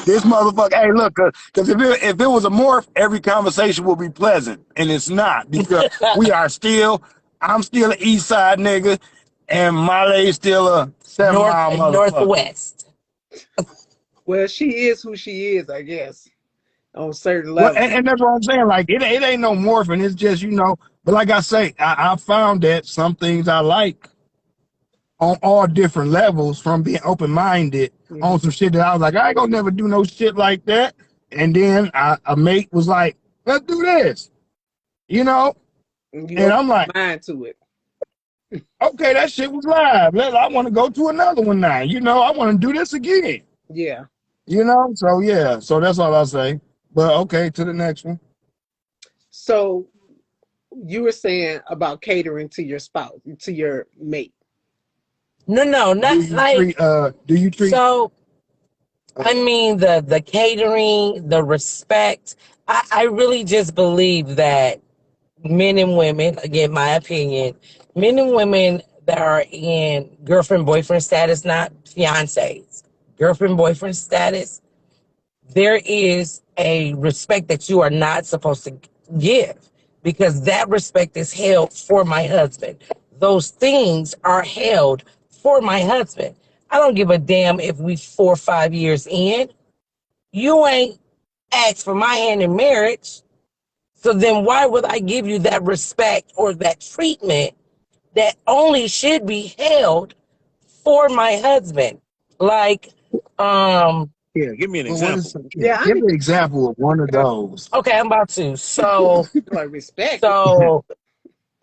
This motherfucker, hey, look, cause if it was a morph, every conversation will be pleasant, and it's not because we are still. I'm still an East Side nigga, and Molly's still a 7 Mile motherfucker. Northwest. Well, she is who she is, I guess. on certain Well, levels. and that's what I'm saying. Like it ain't no morphing. It's just But like I say, I found that some things I like on all different levels from being open minded on some shit that I was like, I ain't gonna never do no shit like that. And then a mate was like, let's do this, And you and open I'm like, your mind to it. okay, that shit was live. I want to go to another one now. I want to do this again. Yeah. So yeah, so that's all I'll say. But okay, to the next one. So you were saying about catering to your spouse, to your mate. No, not like. Do you treat? So, I mean, the catering, the respect. I really just believe that men and women, again, my opinion, men and women that are in girlfriend boyfriend status, not fiancés, girlfriend boyfriend status, there is a respect that you are not supposed to give, because that respect is held for my husband. Those things are held for my husband. I don't give a damn if we 4 or 5 years in. You ain't asked for my hand in marriage. So then why would I give you that respect or that treatment that only should be held for my husband? Like, Yeah, give me an example. Yeah, I Give need an example of one of those. okay, I'm about to. So, like respect. so,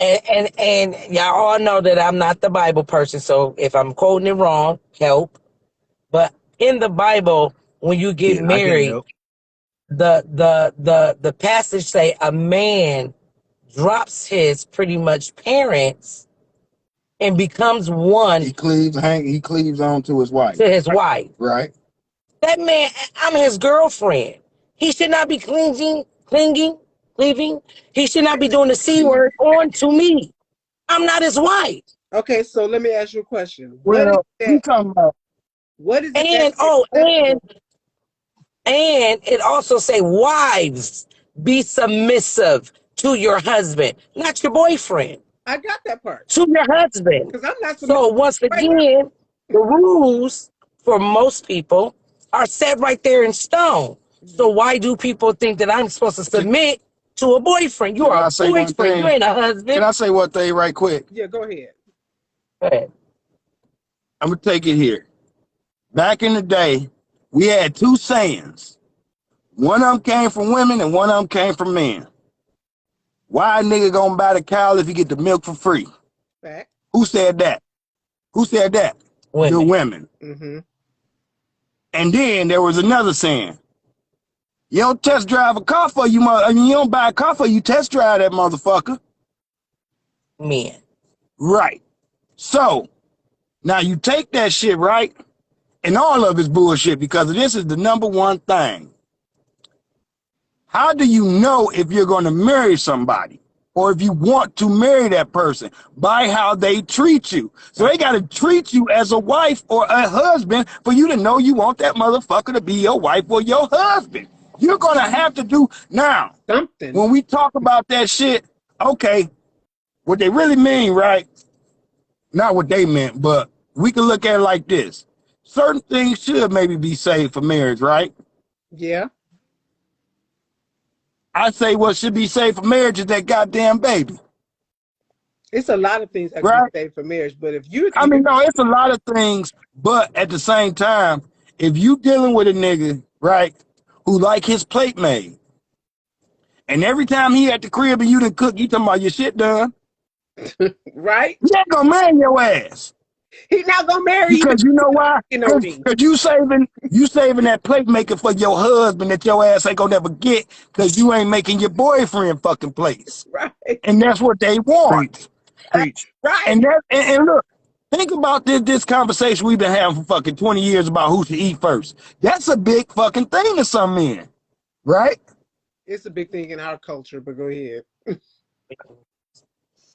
and y'all all know that I'm not the Bible person. So if I'm quoting it wrong, help. But in the Bible, when you get Yeah, I can't married, help. the passage say a man drops his pretty much parents and becomes one He cleaves on to his wife, to his wife. right? That man, I'm his girlfriend. He should not be cleaving. He should not be doing the C word on to me. I'm not his wife. Okay, so let me ask you a question. Well, we talking about What is it And that and it also say wives be submissive to your husband, not your boyfriend, I got that part. to your husband. Because I'm not So once right now. again, the rules for most people are set right there in stone. So why do people think that I'm supposed to submit to a boyfriend? You're Can I a say one boyfriend. You thing? ain't a Can husband. I say one thing right quick? Yeah, go ahead. Go ahead. I'm gonna take it here. Back in the day, we had two sayings. One of them came from women and one of them came from men. Why a nigga gonna buy the cow if you get the milk for free? Fact. Who said that? Who said that? The Women. women. Mm-hmm. And then there was another saying. You don't test drive a car for you, you don't buy a car for you test drive that motherfucker. Men. Right. So now you take that shit, right? And all of it's bullshit because this is the number one thing. How do you know if you're going to marry somebody or if you want to marry that person? By how they treat you. So they got to treat you as a wife or a husband for you to know you want that motherfucker to be your wife or your husband. You're going to have to do now. Something. When we talk about that shit, okay, what they really mean, right? Not what they meant, but we can look at it like this. Certain things should maybe be saved for marriage, right? Yeah. I say what should be saved for marriage is that goddamn baby. It's a lot of things that can Right? be saved for marriage, but if you I mean, no, it's a lot of things, but at the same time, if you dealing with a nigga, right, who like his plate made, and every time he at the crib and you done cook, you talking about your shit done, right? he ain't gonna man your ass. He's not gonna marry you. Because you know why? You know Because me. you saving that plate maker for your husband that your ass ain't gonna never get because you ain't making your boyfriend fucking plates. Right. And that's what they want. Preach. Right. And look, think about this conversation we've been having for fucking 20 years about who should eat first. That's a big fucking thing to some men, right? It's a big thing in our culture, but go ahead.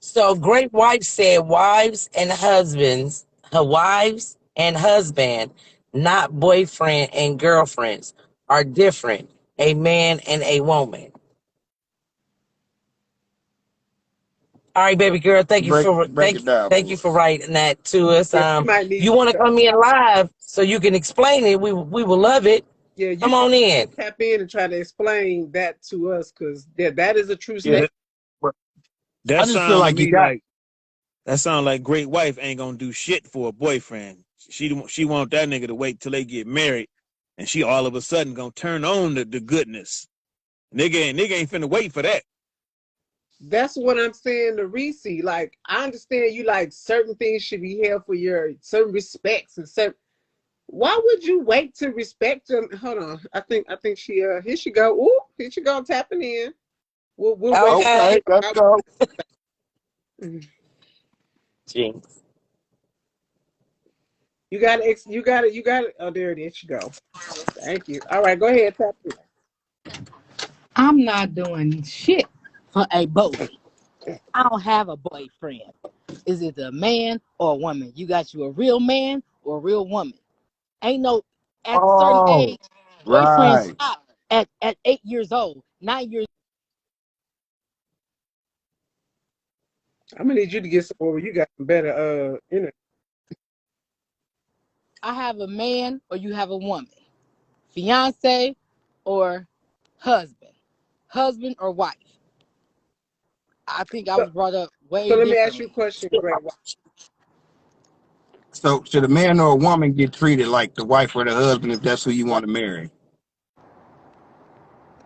So Great White said wives and husbands, her wives and husband, not boyfriend and girlfriends, are different. A man and a woman. All right, baby girl. Thank you for Break it down. thank you for writing that to us. Yeah, you might need You want to come in live so you can explain it? We will love it. Yeah, you Come on in. tap in and try to explain that to us, because that is a true Yeah, statement. I that just feel sound to like you me got like great wife ain't gonna do shit for a boyfriend. She want that nigga to wait till they get married, and she all of a sudden gonna turn on the goodness. Nigga ain't finna wait for that. That's what I'm saying to Reese. Like, I understand you like certain things should be held for your certain respects and certain. Why would you wait to respect them? Hold on. I think she here she go. Ooh, here she go tapping in. We'll wait. okay. Okay. Let's go. Jinx. You got it. You got it. Oh, there it is. You go. Thank you. All right, go ahead. Tap in. I'm not doing shit for a boy. I don't have a boyfriend. Is it a man or a woman? You got you a real man or a real woman. Ain't no at a certain Oh, age, boyfriends right. stop at 8 years old, 9 years. I'm gonna need you to get some over. You got some better I have a man or you have a woman. Fiance or husband. Husband or wife. I think I So, was brought up so way let me ask you a differently. question, Greg. So should a man or a woman get treated like the wife or the husband if that's who you want to marry?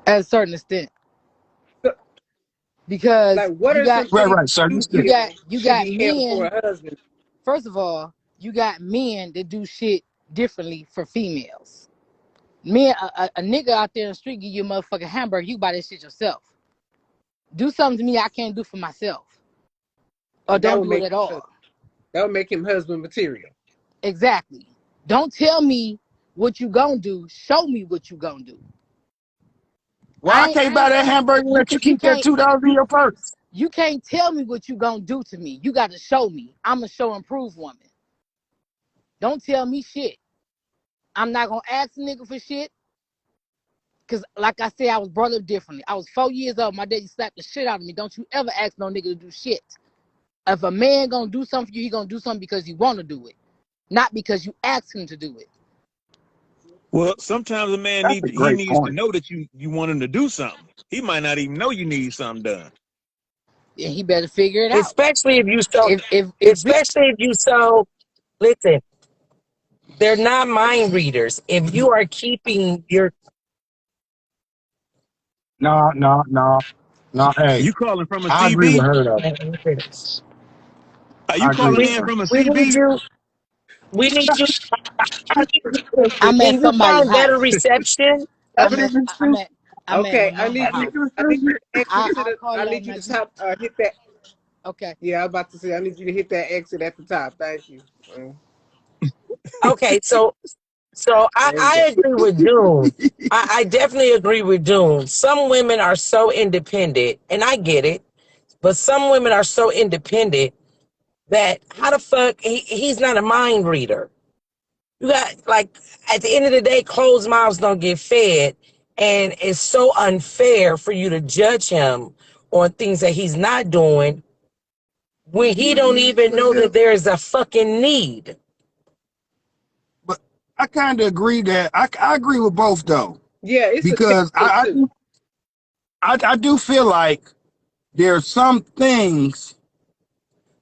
At a certain extent. So, Because like, what you are got some Right, things right, sir. you you feel got you should got be held for men. a husband? First of all, you got men that do shit differently for females. Men, a nigga out there in the street give you a motherfucking hamburger, you buy that shit yourself. Do something to me I can't do for myself, or That don't would do it make at all. him husband material. Exactly. Don't tell me what you gonna do. Show me what you gonna do. Well, I can't I buy ain't that hamburger you unless can you you keep that can't $2 in your purse. you can't tell me what you gonna do to me. You got to show me. I'm a show and prove woman. Don't tell me shit. I'm not gonna ask a nigga for shit. Cause like I said, I was brought up differently. I was 4 years old. My daddy slapped the shit out of me. Don't you ever ask no nigga to do shit. If a man gonna do something for you, he gonna do something because he wanna do it, not because you ask him to do it. Well, sometimes a man That's a great needs to point. know that you want him to do something. He might not even know you need something done. And he better figure it out. Especially if you so If we especially if you so listen, they're not mind readers. If you are keeping your No, no, no, no. Hey, You calling from a I agree with CB? her though. Are you I agree calling with we in her. from a we need CB? you we need you I'm at can you somebody's find better house. reception? I'm at I'm at I'm at my Okay, mama's house. I need you to exit to I'll the. call I you out need when you I to get. top hit that. Okay. Yeah, I was about to say I need you to hit that exit at the top. Thank you. Okay, so There you go. I agree with June. I definitely agree with June. Some women are so independent, and I get it, but some women are so independent that how the fuck he's not a mind reader. You got like at the end of the day, closed mouths don't get fed, and it's so unfair for you to judge him on things that he's not doing when he don't even know that there is a fucking need. But I kind of agree that I agree with both though, Yeah, it's a because tension too. I do feel like there's some things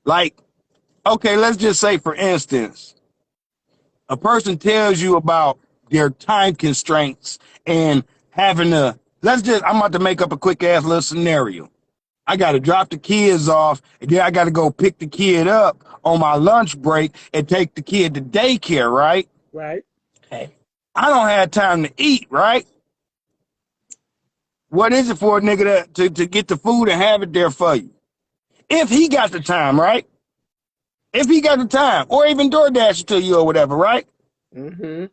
like, okay, let's just say for instance, a person tells you about their time constraints and having to, I'm about to make up a quick ass little scenario. I got to drop the kids off, and then I got to go pick the kid up on my lunch break and take the kid to daycare, right? Right. Okay. I don't have time to eat, right? What is it for a nigga to get the food and have it there for you? If he got the time, right? If he got the time, or even DoorDash it to you or whatever, right? Mm-hmm.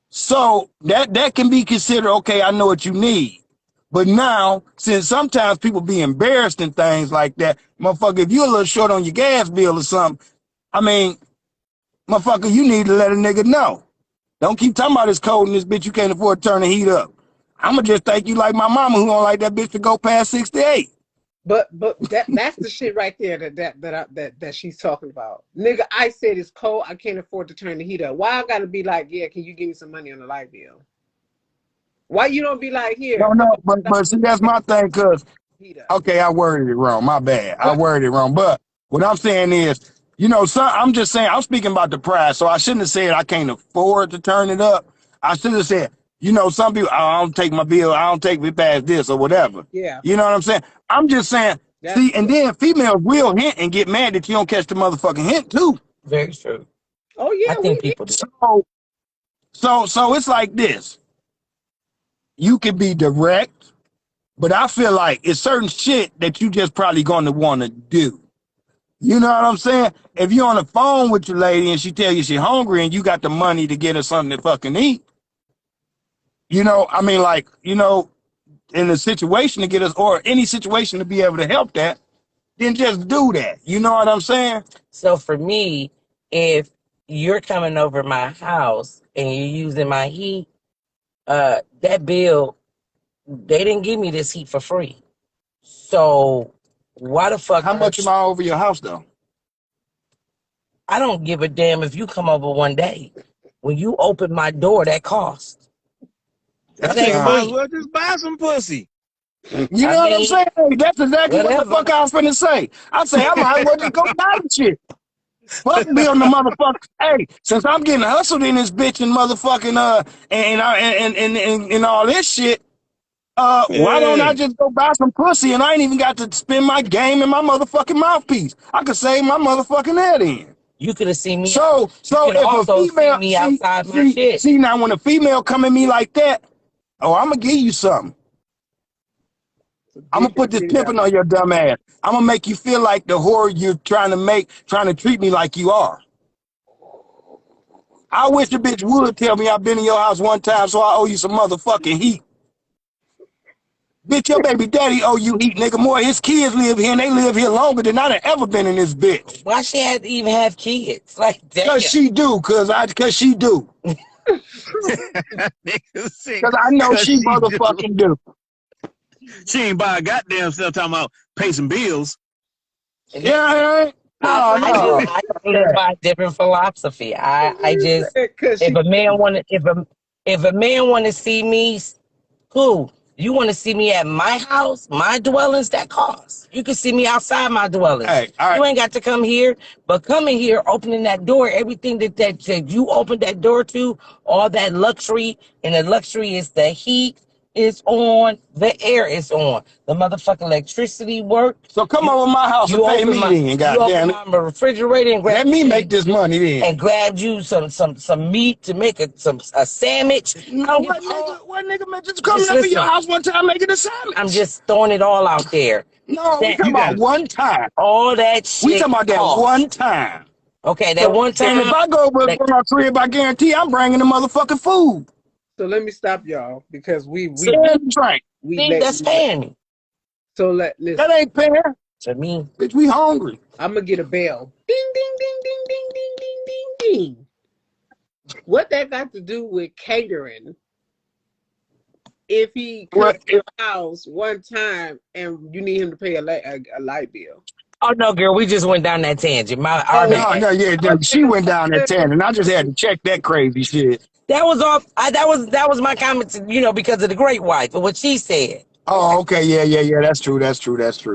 So that can be considered, okay, I know what you need. But now, since sometimes people be embarrassed in things like that, motherfucker, if you a little short on your gas bill or something, I mean, motherfucker, you need to let a nigga know. Don't keep talking about it's cold in this bitch, you can't afford to turn the heat up. I'ma just think you like my mama who don't like that bitch to go past 68. But that's the shit right there that she's talking about. Nigga, I said it's cold. I can't afford to turn the heat up. Why I gotta be like, yeah, can you give me some money on the light bill? Why you don't be like, here, No, but see, that's my thing, cause heat up? okay, I worded it wrong. My bad. I What? worded it wrong. But what I'm saying is, I'm just saying, I'm speaking about the price. So I shouldn't have said I can't afford to turn it up. I should have said, some people, "Oh, I don't take my bill. I don't take me past this or whatever. Yeah, You know what I'm saying? I'm just saying, that's see, and then females will hint and get mad that you don't catch the motherfucking hint too. Very true. oh I yeah, think we did. people do. So it's like this. You can be direct, but I feel like it's certain shit that you just probably gonna want to do. You know what I'm saying? If you're on the phone with your lady and she tell you she's hungry and you got the money to get her something to fucking eat, in a situation to get us, or any situation to be able to help that, then just do that. You know what I'm saying? So for me, if you're coming over my house and you're using my heat, that bill, they didn't give me this heat for free. So why the fuck? How much am I over your house though? I don't give a damn if you come over one day. When you open my door, that costs. That That's ain't Nigga might as free. well just buy some pussy. You I know what I'm mean, saying? That's exactly what the whatever. fuck I was finna say. I say I might as well just go buy the shit. Fuck building the motherfucker. Hey, since I'm getting hustled in this bitch and motherfucking and all this shit, why don't Yeah. I just go buy some pussy and I ain't even got to spend my game in my motherfucking mouthpiece. I could save my motherfucking head in. You could have seen me. So You can if a also see female me outside my shit. see now when a female come at me like that, oh, I'm gonna give you something. It's a I'm gonna put different this video. pimping on your dumb ass. I'm gonna make you feel like the whore you're trying to treat me like you are. I wish the bitch would tell me I've been in your house one time, so I owe you some motherfucking heat. Bitch, your baby daddy owe you heat, nigga. More his kids live here, and they live here longer than I done ever been in this bitch. Why she had to even have kids? Like, damn. Cause she do, cause she do. Nigga sick. Cause I know Cause she she do. motherfucking do. She ain't buy a goddamn stuff talking about pay some bills. Yeah, no, no. I just live by a different philosophy. I just Cause if she, a man want to if a man want to see me, cool. You want to see me at my house, my dwellings, that costs. You can see me outside my dwellings. Hey, all right. You ain't got to come here, but coming here, opening that door, everything that you opened that door to, all that luxury, and the luxury is the heat is on, the air is on, the motherfucking electricity works. So come over my house and pay me then, You open goddamn it. my refrigerator and Let grab me make this money then. and grabbed you some meat to make a sandwich. No, what nigga man just coming Just up in your listen. house one time making a sandwich? I'm just throwing it all out there. No, we That talking You about got one time. all that shit. We talking about that costs. one time. Okay, that So, one time. and if I go over that- to my crib, I guarantee I'm bringing the motherfucking food. so let me stop y'all because And drink. let that's paying me. so listen. That ain't fair. To me, Bitch, we hungry. I'm gonna get a bell. Ding ding ding ding ding ding ding ding ding. What that got to do with catering? If he comes What? to your house one time and you need him to pay a light bill. oh no, girl, we just went down that tangent. Oh, Bad. no, yeah, she went down that tangent. I just had to check that crazy shit. That was off. That was my comment. Because of the great wife and what she said. Oh, okay, yeah. That's true.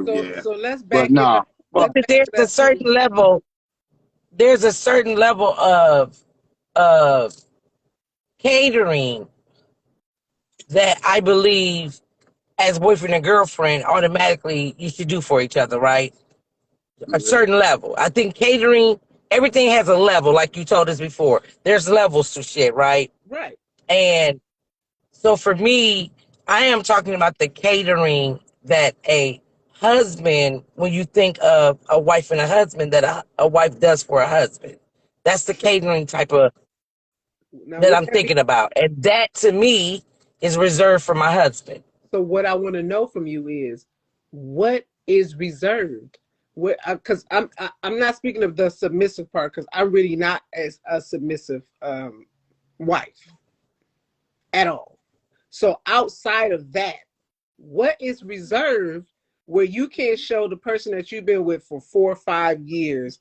So Yeah, so let's but back it no. up. Let's back There's it a up to certain level. There's a certain level of catering that I believe as boyfriend and girlfriend automatically you should do for each other, right? A certain level. I think catering, everything has a level, like you told us before. There's levels to shit, right? right. And so for me, I am talking about the catering that a husband, when you think of a wife and a husband, that a wife does for a husband. That's the catering type of Now that what I'm that mean? thinking about. And that to me is reserved for my husband. So what I want to know from you is what is reserved? What because I'm not speaking of the submissive part because I'm really not as a submissive wife at all. So outside of that, what is reserved where you can't show the person that you've been with for 4 or 5 years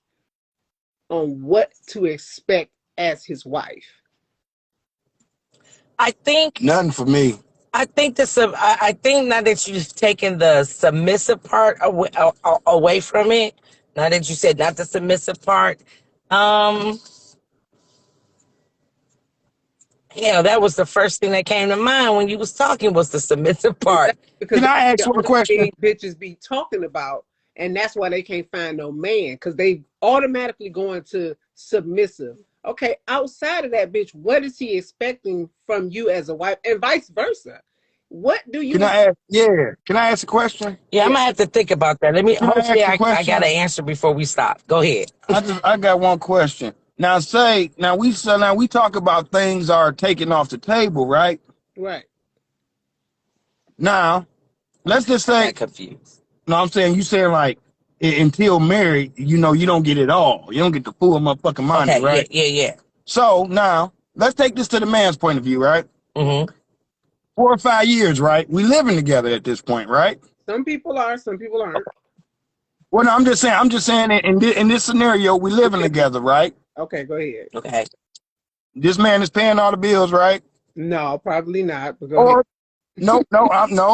on what to expect as his wife? I think Nothing for me. I think I think now that you've taken the submissive part away from it, now that you said not the submissive part, yeah, that was the first thing that came to mind when you was talking was the submissive part. Because Can I that's ask you the a question? only thing bitches be talking about, and that's why they can't find no man, because they automatically going to submissive. Okay, outside of that, bitch, what is he expecting from you as a wife, and vice versa? What do you Can I ask? Yeah. Can I ask a question? Yeah, I'm Yeah, gonna have to think about that. Can I Hopefully ask a I got question? an answer before we stop. Go ahead. I got one question. Now we talk about things are taken off the table, right? right. Now, let's just I say, got confused. no, I'm saying you saying like until married, you know, you don't get it all. You don't get the full motherfucking money, Okay, right? yeah. So now let's take this to the man's point of view, right? Mm-hmm. 4 or 5 years, right? We living together at this point, right? Some people are, some people aren't. Well, no, I'm just saying in this scenario, we living together, right? Okay, go ahead. Okay. This man is paying all the bills, right? No, probably not. But go ahead. Or no,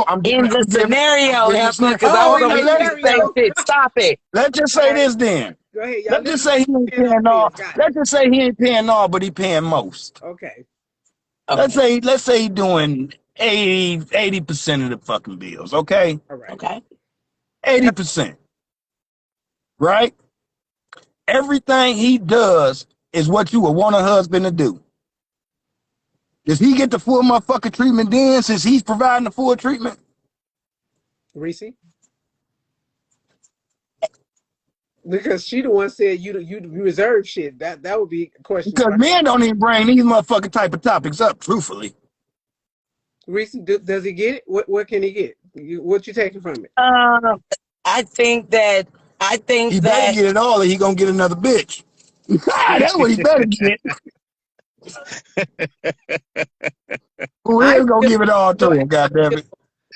I'm In the scenario, Heifer, because I Oh, was in over the here saying the same scenario. shit. Stop it. let's just All say right, this then. go ahead. Y'all Let's live just say he ain't paying all paying the all. bills. Got it. Let's just say he ain't paying all, but he paying most. Okay. Okay. Let's say he doing 80% of the fucking bills. Okay, All right. Okay. 80%. Right? Everything he does is what you would want a husband to do. Does he get the full motherfucking treatment then, since he's providing the full treatment? Reese? Because she the one said you reserve shit. That would be a question. Because Right? men don't even bring these motherfucking type of topics up, truthfully. Reese, does he get it? What can he get? What you taking from it? I think that He better get it all or he gonna get another bitch. That's what he better get. Who I is gonna feel, give it all to him, goddammit?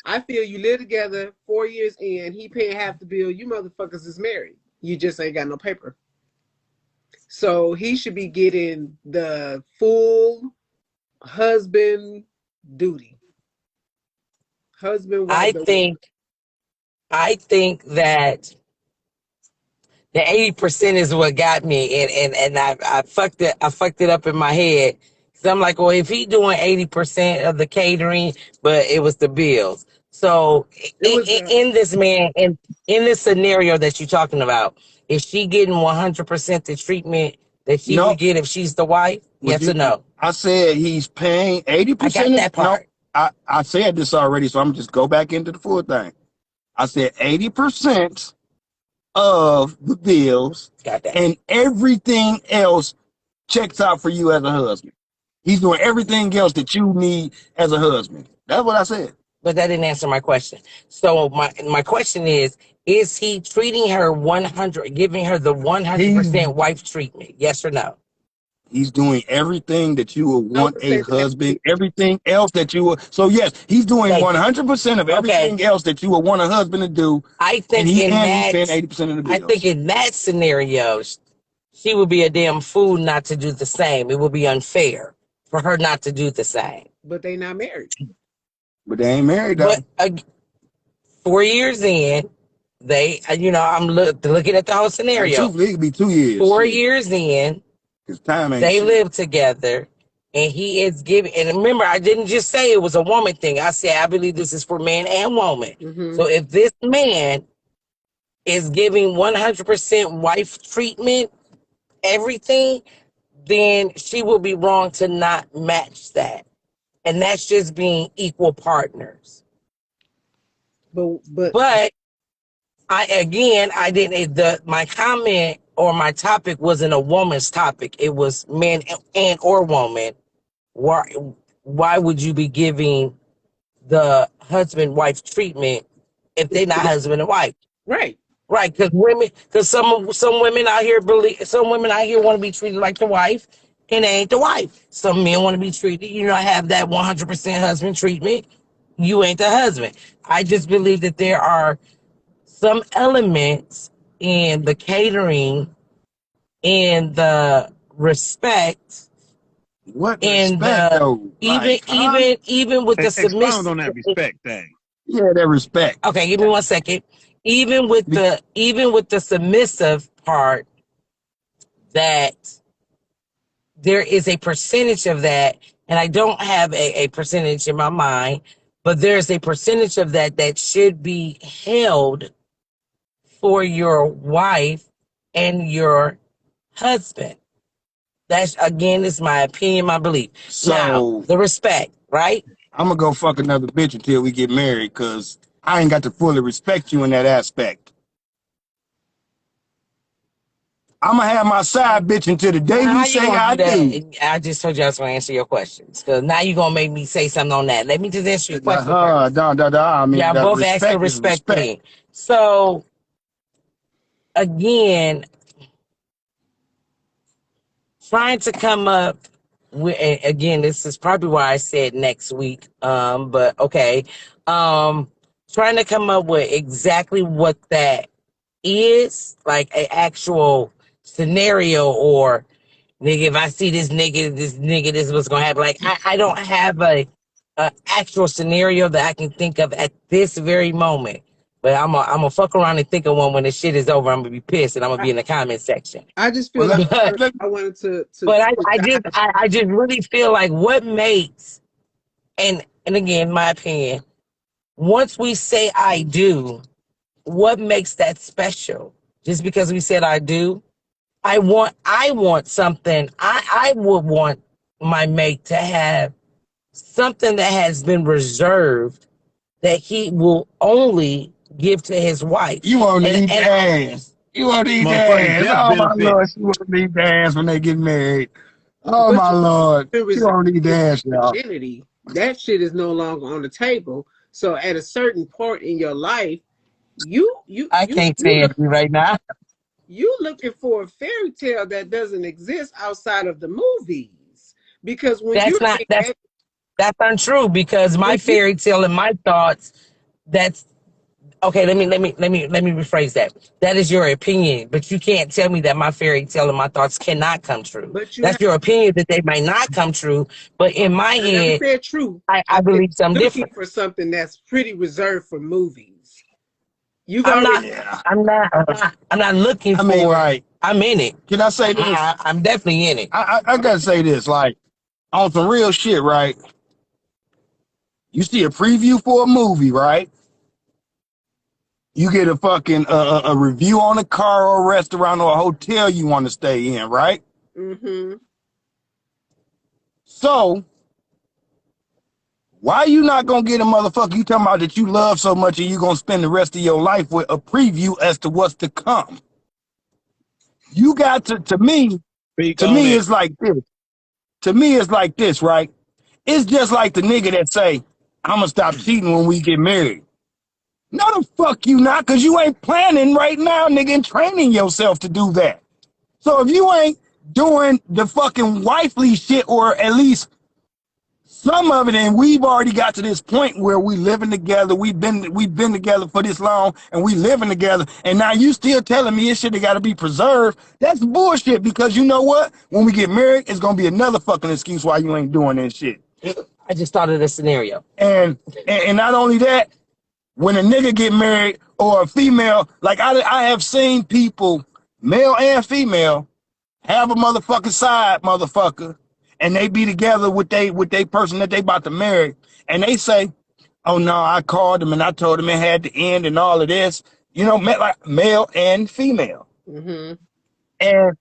I feel you live together 4 years in, he paying half the bill. You motherfuckers is married. You just ain't got no paper. So he should be getting the full husband duty. Husband, wife. I think that the 80% is what got me, and I fucked it up in my head. So I'm like, well, if he doing 80% of the catering, but it was the bills. So in this scenario that you're talking about, is she getting 100% the treatment that she would get if she's the wife? Yes or no? I said he's paying 80%. I got that part. No, I said this already, so I'm just go back into the full thing. I said 80% of the bills, Got that. and everything else checks out for you as a husband. He's doing everything else that you need as a husband. That's what I said. But that didn't answer my question. So my question is he treating her 100, giving her the 100% wife treatment? Yes or no? He's doing everything that you would want would a say that. husband, everything else that you would. So yes, he's doing Thank you. 100% of everything else that you would want a husband to do. I think he's in paying that 80% of the bills. I think in that scenario, she would be a damn fool not to do the same. It would be unfair for her not to do the same. But they not married. But they ain't married though. But 4 years in, I'm looking at the whole scenario. Truthfully, it could be 2 years. 4 years in, time ain't they shit. live together, and he is giving. And remember, I didn't just say it was a woman thing. I said I believe this is for man and woman. Mm-hmm. So if this man is giving 100% wife treatment, everything, then she will be wrong to not match that, and that's just being equal partners. But I didn't. My comment or my topic wasn't a woman's topic. It was man and or woman. Why would you be giving the husband wife treatment if they're not husband and wife? Right. Right, because some women out here want to be treated like the wife, and they ain't the wife. Some men want to be treated, have that 100% husband treatment. You ain't the husband. I just believe that there are some elements in the catering, in the respect, What in respect the though? even Like, huh? even even with the Expound submissive. on that respect thing. Yeah, that respect. Okay, give me 1 second. Even with Be- the submissive part, that there is a percentage of that, and I don't have a percentage in my mind, but there's a percentage of that that should be held for your wife and your husband. That's, again, is my opinion, my belief. Now, So the respect, right? I'm gonna go fuck another bitch until we get married, cause I ain't got to fully respect you in that aspect. I'm gonna have my side bitch until the day Now, we how you say gonna I do do. that? I just told you I was gonna answer your questions, because now you're gonna make me say something on that. Let me just answer your question first. I mean, Y'all that both asked to respect is respect respect. me. So again, trying to come up with, and again, this is probably why I said next week. But okay. Trying to come up with exactly what that is, like an actual scenario, or nigga, if I see this nigga, this is what's gonna happen. Like, I don't have a actual scenario that I can think of at this very moment. But I'm a fuck around and think of one when the shit is over. I'm gonna be pissed and I'm gonna I, be in the comment section. I just Well, feel like But let I wanted but I, to I just dive. I, I just really feel like what makes, and again, my opinion, once we say I do, what makes that special? Just because we said I do, I want something. I would want my mate to have something that has been reserved that he will only give to his wife. you won't And eat the and ass. You won't eat the Motherfucking ass. death Oh my benefit. lord, she won't eat the ass when they get married. Oh What my you lord, been she reserved won't eat the is ass, y'all. virginity. That shit is no longer on the table. So at a certain point in your life, you you I you can't you stand look you right now. you looking for a fairy tale that doesn't exist outside of the movies. Because when That's you're not in that's that that's untrue, because my when you fairy tale and my thoughts, that's okay. Let me rephrase that. That is your opinion, but you can't tell me that my fairy tale and my thoughts cannot come true. but you have That's your opinion that they might not come true, but in my I never head, said true. I I said believe something looking different. for something that's pretty reserved for movies. You've I'm not. already Yeah. I'm not looking I mean, for it. like, I'm in it. can I say this? I'm definitely in it. I gotta say this, like, on some real shit, right? You see a preview for a movie, right? You get a fucking a review on a car or a restaurant or a hotel you want to stay in, right? mm-hmm. So why you not gonna get a motherfucker you talking about that you love so much and you gonna spend the rest of your life with a preview as to what's to come? You got Speak to on me it. it's like this. To me it's like this, right? It's just like the nigga that say, I'ma stop cheating when we get married. No, the fuck you not, because you ain't planning right now, nigga, and training yourself to do that. So if you ain't doing the fucking wifely shit, or at least some of it, and we've already got to this point where we living together, we've been together for this long, and we living together, and now you still telling me this shit got to be preserved. That's bullshit, because you know what? When we get married, it's gonna be another fucking excuse why you ain't doing this shit. I just thought of the scenario. And not only that, when a nigga get married or a female, like I have seen people, male and female, have a motherfucking side motherfucker, and they be together with they person that they about to marry, and they say, "Oh no, I called him and I told him it had to end and all of this." You know, like male and female, Mm-hmm. and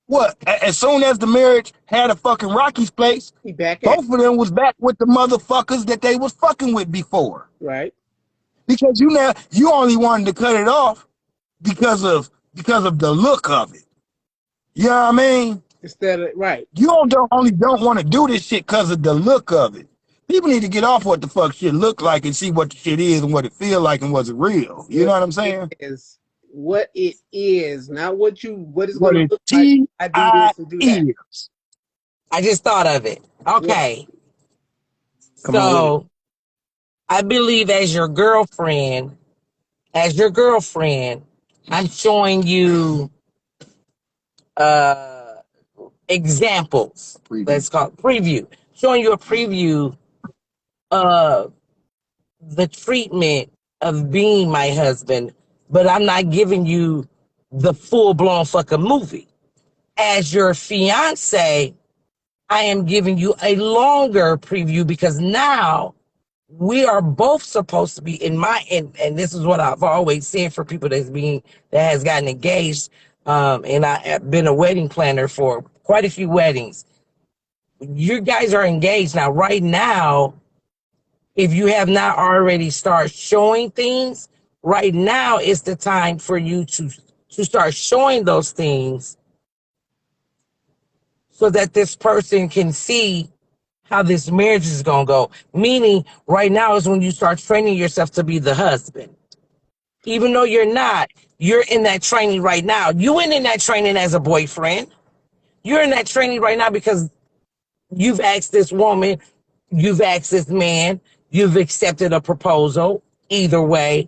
what? As soon as the marriage had a fucking Rocky's place, He back at both of them was back with the motherfuckers that they was fucking with before. right. Because you only wanted to cut it off because of the look of it. You know what I mean? Instead of right. You don't want to do this shit because of the look of it. People need to get off what the fuck shit look like and see what the shit is and what it feel like and what's it real. You know What what I'm it saying? is, what it is, not what it's What gonna it look like. T I do I this and do that. is. I just thought of it. What Okay, Come on with it. so I believe as your girlfriend, as your girlfriend, I'm showing you examples. Preview. Let's call it preview. Showing you a preview of the treatment of being my husband, but I'm not giving you the full blown fucking movie. As your fiance, I am giving you a longer preview because now we are both supposed to be in my and this is what I've always said for people that has gotten engaged. And I have been a wedding planner for quite a few weddings. You guys are engaged now. Right now, if you have not already started showing things, right now is the time for you to start showing those things so that this person can see how this marriage is going to go. Meaning, right now is when you start training yourself to be the husband. Even though you're not, you're in that training right now. You went in that training as a boyfriend. You're in that training right now because you've asked this woman, you've asked this man, you've accepted a proposal, either way,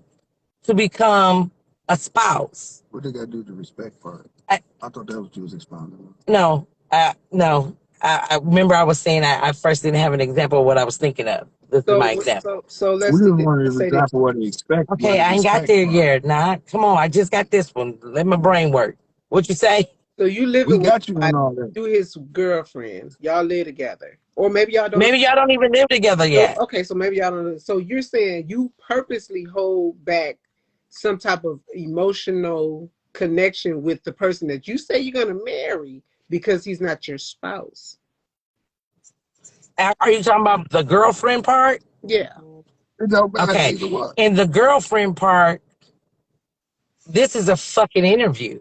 to become a spouse. What they got to do with the respect part? I thought that was what you was expounding on. No. I remember I was saying I first didn't have an example of what I was thinking of. This is my example. So let's We see just this. wanted Let's an say this. example of what they expect. Okay, I ain't got there yet. Nah, come on. I just got this one. Let my brain work. What you say? So you We living with got you on all that. you his girlfriend. Y'all live together, or maybe y'all don't. Maybe y'all don't even live together So, yet. okay, so maybe y'all don't. So you're saying you purposely hold back some type of emotional connection with the person that you say you're gonna marry because he's not your spouse. Are you talking about the girlfriend part? Yeah. It don't matter Okay. either what. In the girlfriend part, this is a fucking interview.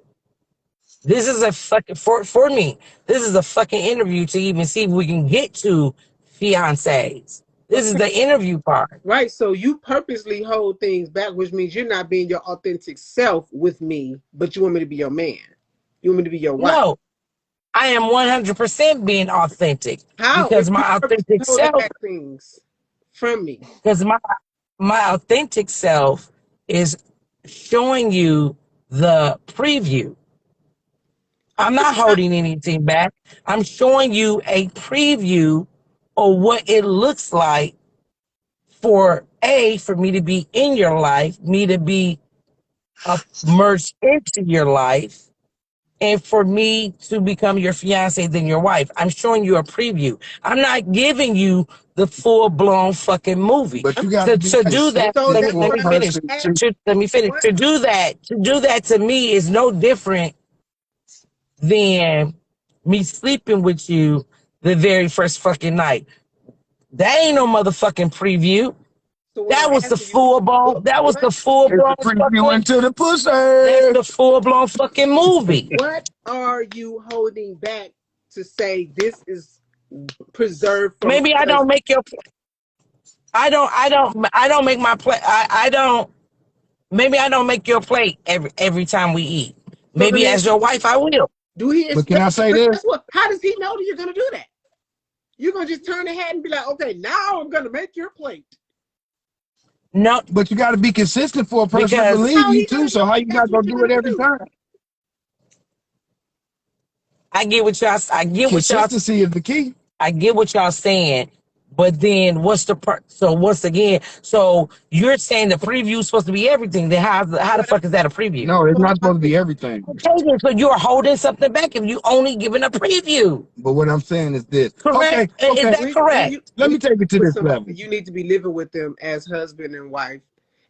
This is a fucking for me. This is a fucking interview to even see if we can get to fiancés. This is the interview part. Right. So you purposely hold things back, which means you're not being your authentic self with me, but you want me to be your man. You want me to be your wife. No, I am 100% being authentic. How? Because If my you purposely authentic holding self, back things from me. because my authentic self is showing you the preview. I'm not holding anything back. I'm showing you a preview of what it looks like for me to be in your life, me to be merged into your life, and for me to become your fiance, then your wife. I'm showing you a preview. I'm not giving you the full blown fucking movie. But you got to do that. So Let that's me what I'm finish. asking. Let me finish. What? To do that to me is no different than me sleeping with you the very first fucking night. That ain't no motherfucking preview. So what That I'm was the asking you, full blown. That was the full It's blown the preview fucking. into the pussy. That's the full blown fucking movie. what are you holding back to say this is preserved from? Maybe I don't make your. I don't make my plate. I don't. Maybe I don't make your plate every time we eat. So let Maybe me as ask your you, wife, I will. do he But can I expect? say this? That's what. How does he know that you're gonna do that? You're gonna just turn the head and be like, okay, now I'm gonna make your plate. No, But you got to be consistent for a person to Because- believe How you he too. gonna So know how you that's not what gonna you're do it gonna every do? time? I get what y'all. I get what y'all. Consistency is the key. I get what y'all saying. But then what's the so once again, so you're saying the preview is supposed to be everything. Then how the fuck is that a preview? No, it's not supposed to be everything. Okay, then, so you're holding something back if you only giving a preview. But what I'm saying is this. Correct? Okay, Is that correct? Let me take it to with this somebody, level. you need to be living with them as husband and wife.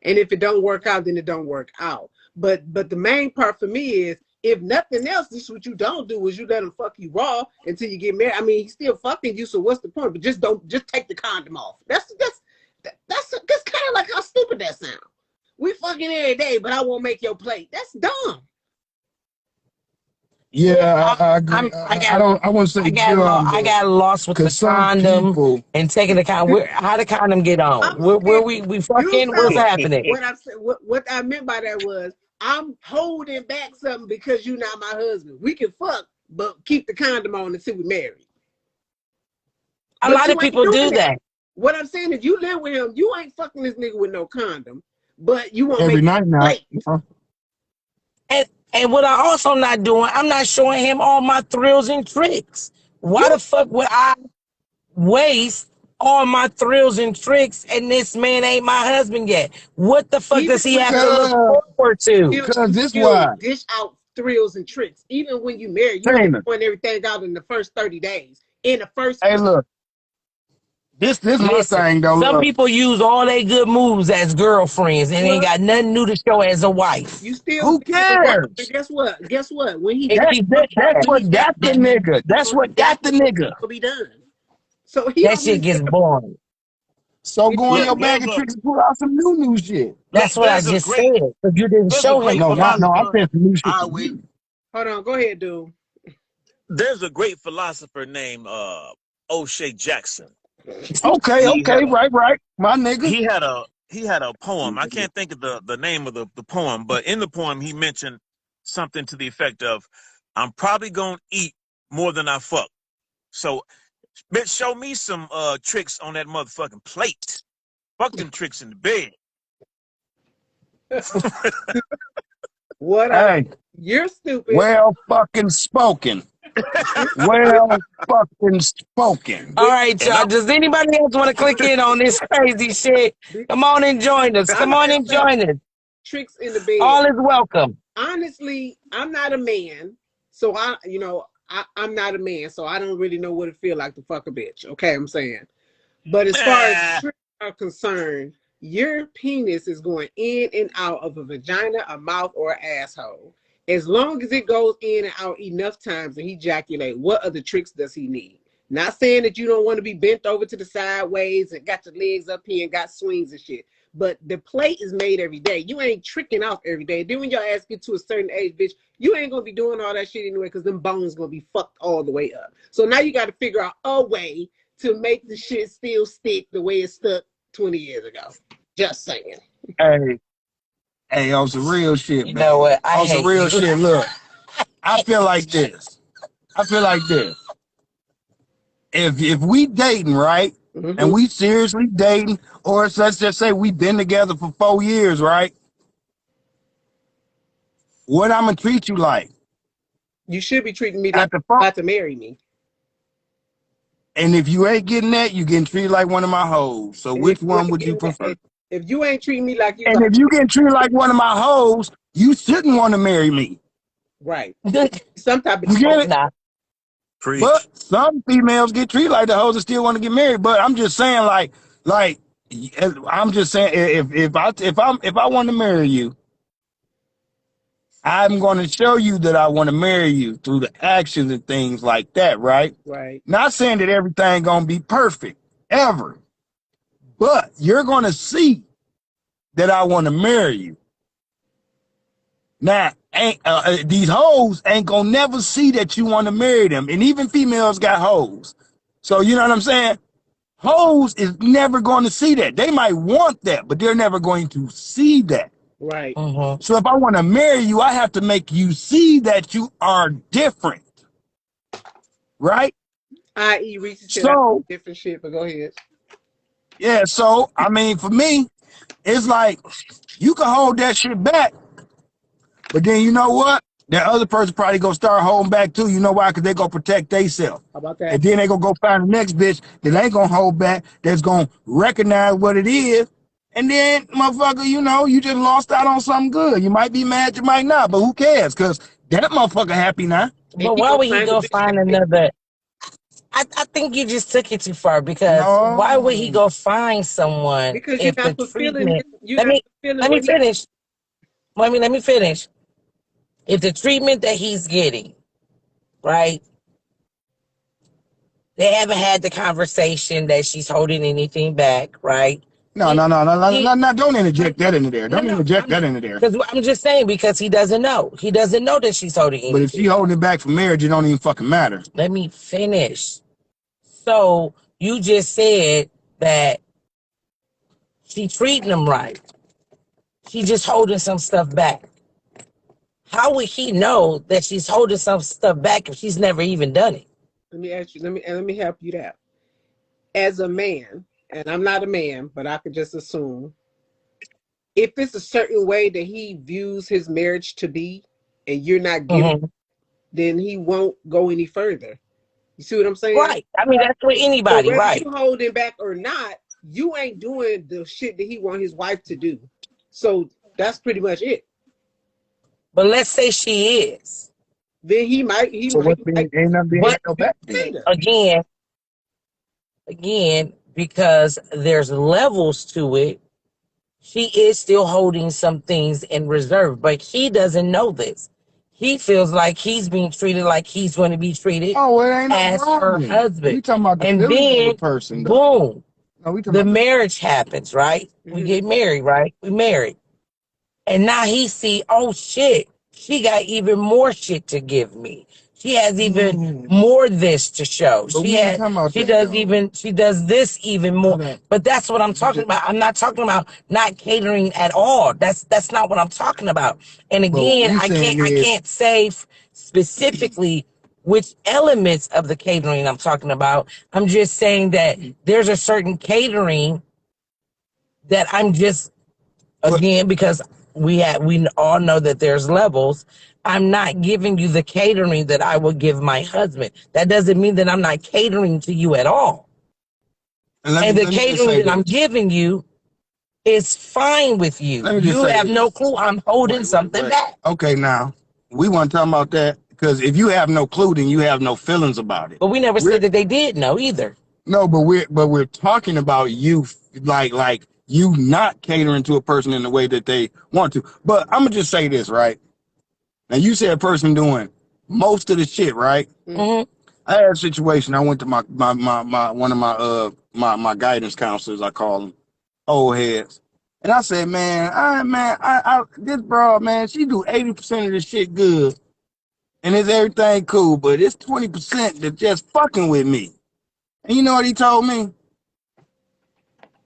And if it don't work out, then it don't work out. But the main part for me is, if nothing else, this is what you don't do is you let him fuck you raw until you get married. I mean, he's still fucking you, so what's the point? But just take the condom off. That's kind of like how stupid that sounds. We fucking every day, but I won't make your plate. That's dumb. Yeah, I agree. I won't say I got lost with the condom and taking the condom. How the condom get on? Where we fucking? What's happening? What I meant by that was, I'm holding back something because you're not my husband. We can fuck, but keep the condom on until we married. A lot of people do that. What I'm saying is, you live with him, you ain't fucking this nigga with no condom. but you won't Every make night now. plate. And what I also not doing, I'm not showing him all my thrills and tricks. Why the fuck would I waste all my thrills and tricks and this man ain't my husband yet? What the fuck Even does he when have to look Cause, forward to? cause this you'll why. dish out thrills and tricks. Even when you marry, you ain't Taylor. point everything out in the first 30 days. In the first Hey, look. This my Listen, thing though. some Look. people use all their good moves as girlfriends and ain't well, got nothing new to show as a wife. you still Who be in the work. And cares? guess what? Guess what? When he And got That, she that did that's that. when he what got got the that, nigga. That's when he what got got the that, nigga. it'll be done. So he That don't shit really gets care. boring. So go in Look, your bag of tricks and pull out some new shit. look, That's what I just said. Because you didn't there's a show him great No, that. not no. I philosopher. said some new shit I to wait. you. Hold on, go ahead, dude. There's a great philosopher named O'Shea Jackson. Okay, He okay, had a right. My nigga. he had a poem. I can't think of the name of the poem, but in the poem he mentioned something to the effect of, "I'm probably gonna eat more than I fuck. So, bitch, show me some tricks on that motherfucking plate. Fuck them tricks in the bed." What I Hey, you're stupid. well fucking spoken. Well fucking spoken. All Big, right, And y'all. I'm Does anybody else want to click in on this crazy shit? big, Come on and join us. I'm Come on just and saying join us. tricks in the bed. All is welcome. Honestly, I'm not a man, so I'm not a man, so I don't really know what it feel like to fuck a bitch. Okay, I'm saying. But as far as eh, tricks are concerned, your penis is going in and out of a vagina, a mouth, or an asshole. As long as it goes in and out enough times and he ejaculate, what other tricks does he need? Not saying that you don't want to be bent over to the sideways and got your legs up here and got swings and shit. But the plate is made every day. You ain't tricking off every day. Then when your ass get to a certain age, bitch, you ain't gonna be doing all that shit anyway because them bones gonna be fucked all the way up. So now you got to figure out a way to make the shit still stick the way it stuck 20 years ago. Just saying. Hey, hey, on some real shit, You man. know what? I On some hate real you. shit, look. I feel like this. I feel like this. If we dating, right? And we seriously dating, or let's just say we've been together for 4 years, right? What I'm gonna treat you like You should be treating me like at the you're phone? about to marry me. And if you ain't getting that, you getting treated like one of my hoes. So And if which you one ain't would you getting prefer? that, if you ain't treating me like you And about if you getting treated like one of my hoes, you shouldn't want to marry me. right, some type of You get it? Nah. preach. But some females get treated like the hoes and still want to get married. But I'm just saying, like I'm just saying, if I want to marry you, I'm going to show you that I want to marry you through the actions and things like that, right? right. Not saying that everything going to be perfect ever, but you're going to see that I want to marry you. Now, these hoes ain't gonna never see that you want to marry them, and even females got hoes. So you know what I'm saying? Hoes is never going to see that. They might want that, but they're never going to see that. Right. Mm-hmm. So if I want to marry you, I have to make you see that you are different, right? I.e. Reese said I So different shit, but go ahead. yeah, so I mean, for me, it's like you can hold that shit back, but then you know what? That other person probably gonna start holding back too. You know why? Because they gonna protect themselves. How about And that? then they gonna go find the next bitch that ain't gonna hold back, that's gonna recognize what it is. And then, motherfucker, you know, you just lost out on something good. You might be mad, you might not, but who cares? Because that motherfucker happy now. And But he why gonna would he find the go bitch that find fit. another? I think you just took it too far because why would he No. go find someone Because you're if the not fulfilling treatment? you're Let not me fulfilling let me what he finish. Let me finish. If the treatment that he's getting, right? They haven't had the conversation that she's holding anything back, right? No, He, no, no, no, no, he, no, no, don't interject that into there. no, Don't no, interject that into there. because I'm just saying because he doesn't know. He doesn't know that she's holding But if anything. she holding it back for marriage, it don't even fucking matter. Let me finish. So you just said that she treating him right. She just holding some stuff back. How would he know that she's holding some stuff back if she's never even done it? let me ask you, let me help you that. As a man, and I'm not a man, but I could just assume if it's a certain way that he views his marriage to be, and you're not giving, Mhm. then he won't go any further. You see what I'm saying? Right. I mean, that's with So anybody, whether right? you holding back or not, you ain't doing the shit that he want his wife to do. So that's pretty much it. But let's say she is. Then he So might what being like ain't nothing being But held back then? later. again, because there's levels to it, she is still holding some things in reserve, but he doesn't know this. He feels like he's being treated like he's going to be treated Oh, it ain't no as her problem. husband. We talking about the And feelings of a then, person, though. boom, No, we talking the about marriage happens, right? We Mhm. get married, right? We married. And now he see, oh shit, she got even more shit to give me. She has even more this to show. But we ain't talking about She that, does though. she does this even more. Hold on. But that's what I'm talking about. I'm not talking about not catering at all. That's not what I'm talking about. And But what again, we I saying is, can't say specifically which elements of the catering I'm talking about. I'm just saying that there's a certain catering that I'm just, but again, because we all know that there's levels. I'm not giving you the catering that I would give my husband. That doesn't mean that I'm not catering to you at all. And the let me just catering say that I'm this. giving you is fine with you. Let me just You say have no this. clue I'm holding something back. Okay, now we want to talk about that because if you have no clue, then you have no feelings about it. But we never We're said that they did know either. no, but we're talking about you, like you not catering to a person in the way that they want to. But I'm gonna just say this, right? Now you said a person doing most of the shit, right? Hmm. I had a situation. I went to my one of my guidance counselors. I call them old heads, and I said, I this broad, man, she do 80% of the shit good, and it's everything cool, but it's 20% that just fucking with me. And you know what he told me?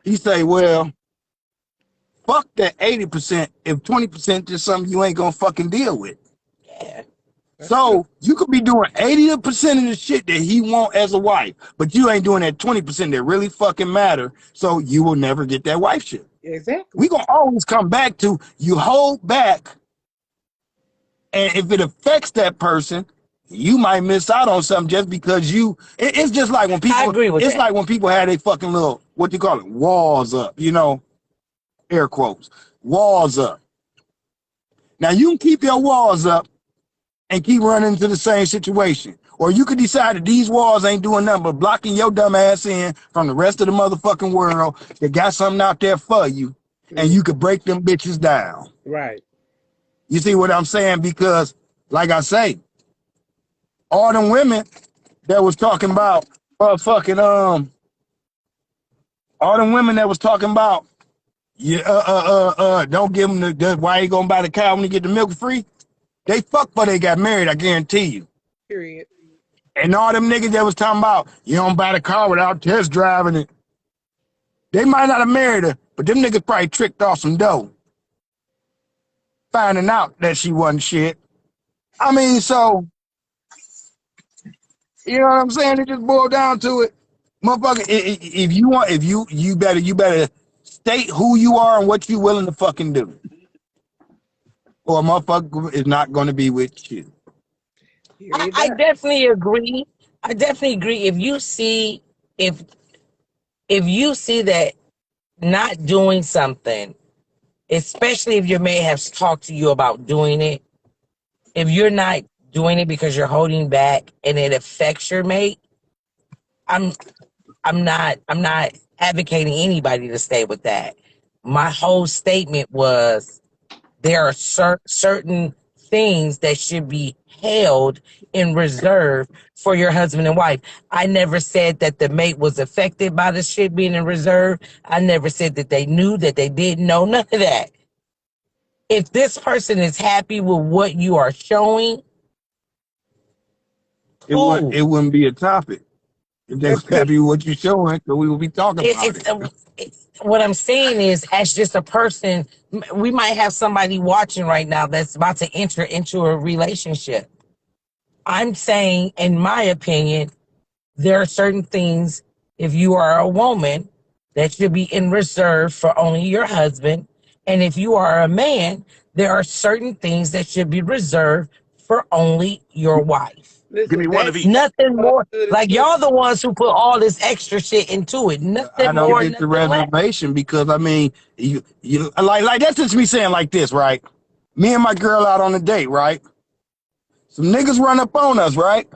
He say, well, fuck that 80% if 20% just something you ain't gonna fucking deal with. Yeah. That's true. So you could be doing 80% of the shit that he want as a wife, but you ain't doing that 20% that really fucking matter. So you will never get that wife shit. Exactly. We gonna always come back to you hold back, and if it affects that person, you might miss out on something just because it's just like when I people agree with it's that. like when people had a fucking little, what you call it, walls up, air quotes, walls up. Now you can keep your walls up and keep running into the same situation. Or you could decide that these walls ain't doing nothing but blocking your dumb ass in from the rest of the motherfucking world that got something out there for you, and Mhm. you could break them bitches down. Right. You see what I'm saying? Because, like I say, all them women that was talking about all them women that was talking about, yeah, don't give them why you gonna buy the cow when you get the milk free? They fucked before they got married, I guarantee you. Period. And all them niggas that was talking about you don't buy the car without test driving it, they might not have married her, but them niggas probably tricked off some dough, finding out that she wasn't shit. I mean, so you know what I'm saying? It just boiled down to it, motherfucker. If you want, if you better state who you are and what you willing to fucking do, or a motherfucker is not going to be with you. Period. I That. definitely agree. I definitely agree. If if you see that not doing something, especially if your mate has talked to you about doing it, if you're not doing it because you're holding back and it affects your mate, I'm I'm not advocating anybody to stay with that. My whole statement was there are certain things that should be held in reserve for your husband and wife. I never said that the mate was affected by the shit being in reserve. I never said that they knew, that they didn't know, none of that. If this person is happy with what you are showing, cool. It wouldn't be a topic if they was That's good. happy with what you're showing, so we would be talking It, about it's it. what I'm saying is, as just a person, we might have somebody watching right now that's about to enter into a relationship. I'm saying, in my opinion, there are certain things, if you are a woman, that should be in reserve for only your husband, And if you are a man, there are certain things that should be reserved for only your wife. Give me Listen, one that of each. Nothing more. good as Like pussy. y'all the ones who put all this extra shit into it. I Nothing don't more, get the nothing less. reservation because I mean, you like that's just me saying like this, right? Me and my girl out on a date, right? Some niggas run up on us, right?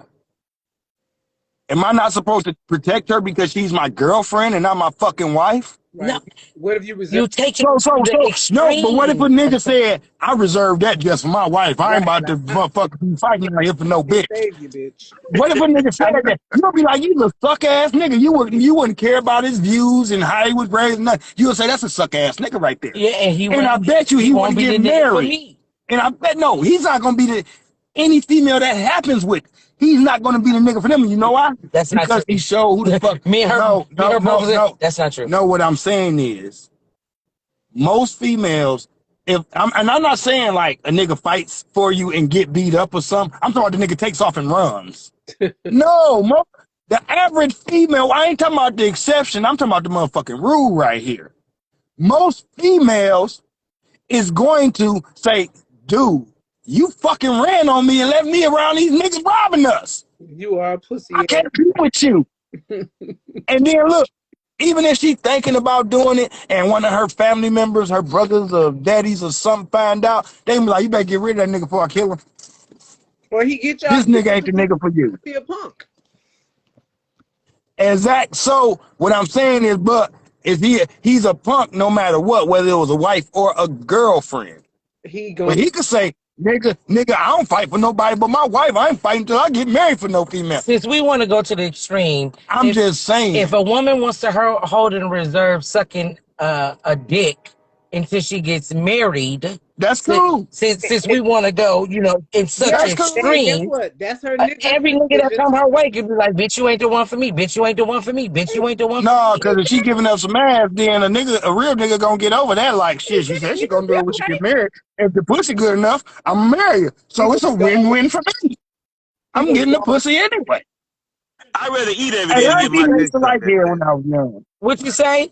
Am I not supposed to protect her because she's my girlfriend and not my fucking wife? No, Right. What if you reserve? you take it to the No, but what if a extreme. nigga said, I reserved that just for my wife? I ain't Right. about to motherfucker be fighting out here for no bitch. Save you, bitch. What if a nigga said that? You would be like, you a suck ass nigga. You wouldn't care about his views and how he was raised. Nothing. You would say that's a suck ass nigga right there. Yeah, and And I bet you he won't wouldn't be the get nigga for married. me. And I bet no, he's not gonna be the any female that happens with. He's not gonna be the nigga for them. And you know why? That's not Because he true. showed who the fuck. Me and her, No, me and her both. no. That's not true. No, what I'm saying is most females, and I'm not saying like a nigga fights for you and get beat up or something. I'm talking about the nigga takes off and runs. No, the average female, I ain't talking about the exception. I'm talking about the motherfucking rule right here. Most females is going to say, dude, you fucking ran on me and left me around these niggas robbing us. You are a pussy. I can't be with you. And then look, even if she's thinking about doing it and one of her family members, her brothers or daddies or something find out, they be like, you better get rid of that nigga before I kill him. Or he get y'all. This nigga ain't the nigga for you. Be a punk. Exact. So what I'm saying is, but is he's a punk no matter what, whether it was a wife or a girlfriend. He But going. he could say, nigga, I don't fight for nobody but my wife. I ain't fighting until I get married for no female. Since we want to go to the extreme, I'm just saying. if a woman wants to hold in reserve sucking a dick until she gets married, that's cool. since we want to go, in such That's And cool. guess extreme, what? That's her nigga. every nigga that come her way could be like, bitch, you ain't the one for me. Bitch, you ain't the one for me. Bitch, you ain't the one No, for me. because if she giving up some ass, then a real nigga gonna get over that like shit. She said she gonna do it when she get married. If the pussy good enough, I'm gonna marry her. So it's a win-win for me. I'm getting the pussy anyway. I'd rather eat every Hey, day than I get my didn't dick used to sucked like every hair day. when I was young. What you say?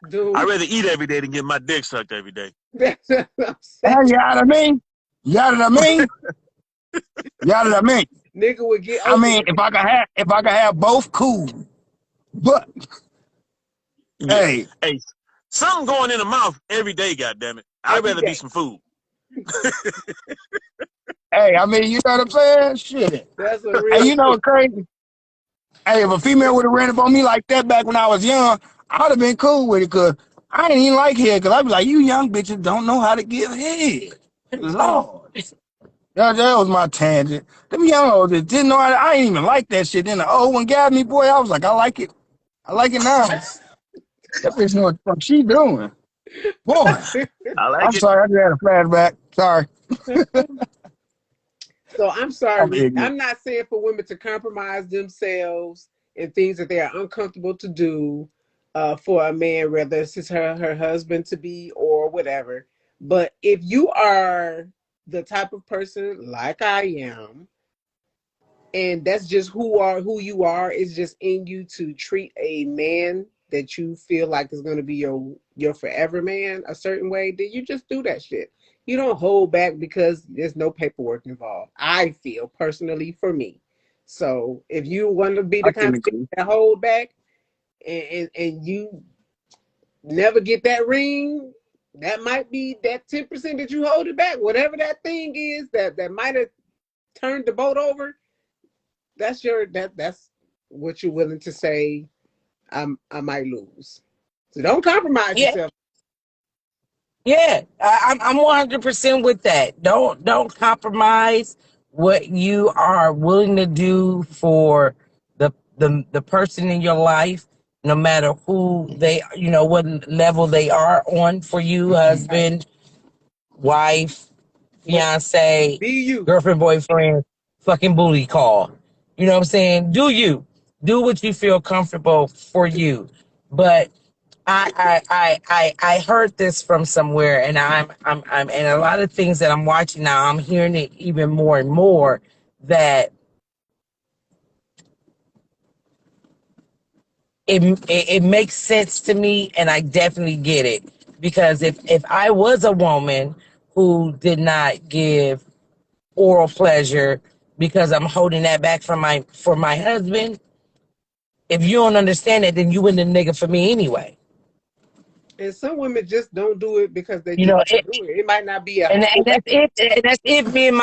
Dude, I'd rather eat every day than get my dick sucked every day. that's what I'm Hey, saying. you know what I mean? You know what I mean? You know what I mean? Nigga would get I over mean, it. if I could have both, cool. But Yeah. hey, Hey, something going in the mouth every day, goddammit. I'd Every rather be day. some food. I mean, you know what I'm saying? Shit. That's a Hey, real. you know what's crazy? Hey, if a female would have ran up on me like that back when I was young, I would have been cool with it because I didn't even like head because I'd be like, you young bitches don't know how to give head. Lord. That was my tangent. Them young old that didn't know how to, I ain't even like that shit. Then the old one got me, boy, I was like, I like it. I like it now. That bitch know what the fuck she doing. Boy, I like I'm it. sorry, I just had a flashback. Sorry. So I'm sorry, I'm Rick. ignorant. I'm not saying for women to compromise themselves and things that they are uncomfortable to do for a man, whether it's her husband to be or whatever. But if you are the type of person like I am, and that's just who you are, it's just in you to treat a man that you feel like is going to be your forever man a certain way, then you just do that shit. You don't hold back because there's no paperwork involved, I feel personally, for me. So if you want to be I the kind can of thing agree. that hold back and you never get that ring, that might be that 10% that you hold it back, whatever that thing is that might have turned the boat over. That's what you're willing to say. I might lose. So don't compromise Yeah, yourself. yeah. I'm 100% with that. Don't compromise what you are willing to do for the person in your life, no matter who they, what level they are on for you, husband, wife, fiance, Be you. girlfriend, boyfriend, fucking booty call. You know what I'm saying? Do you do what you feel comfortable for you? But I heard this from somewhere, and I'm and a lot of things that I'm watching now, I'm hearing it even more and more that it makes sense to me, and I definitely get it. Because if I was a woman who did not give oral pleasure because I'm holding that back from my husband, if you don't understand that, then you wouldn't a nigga for me anyway. And some women just don't do it because they You just know, don't do it. It might not be a and whole. that's if me and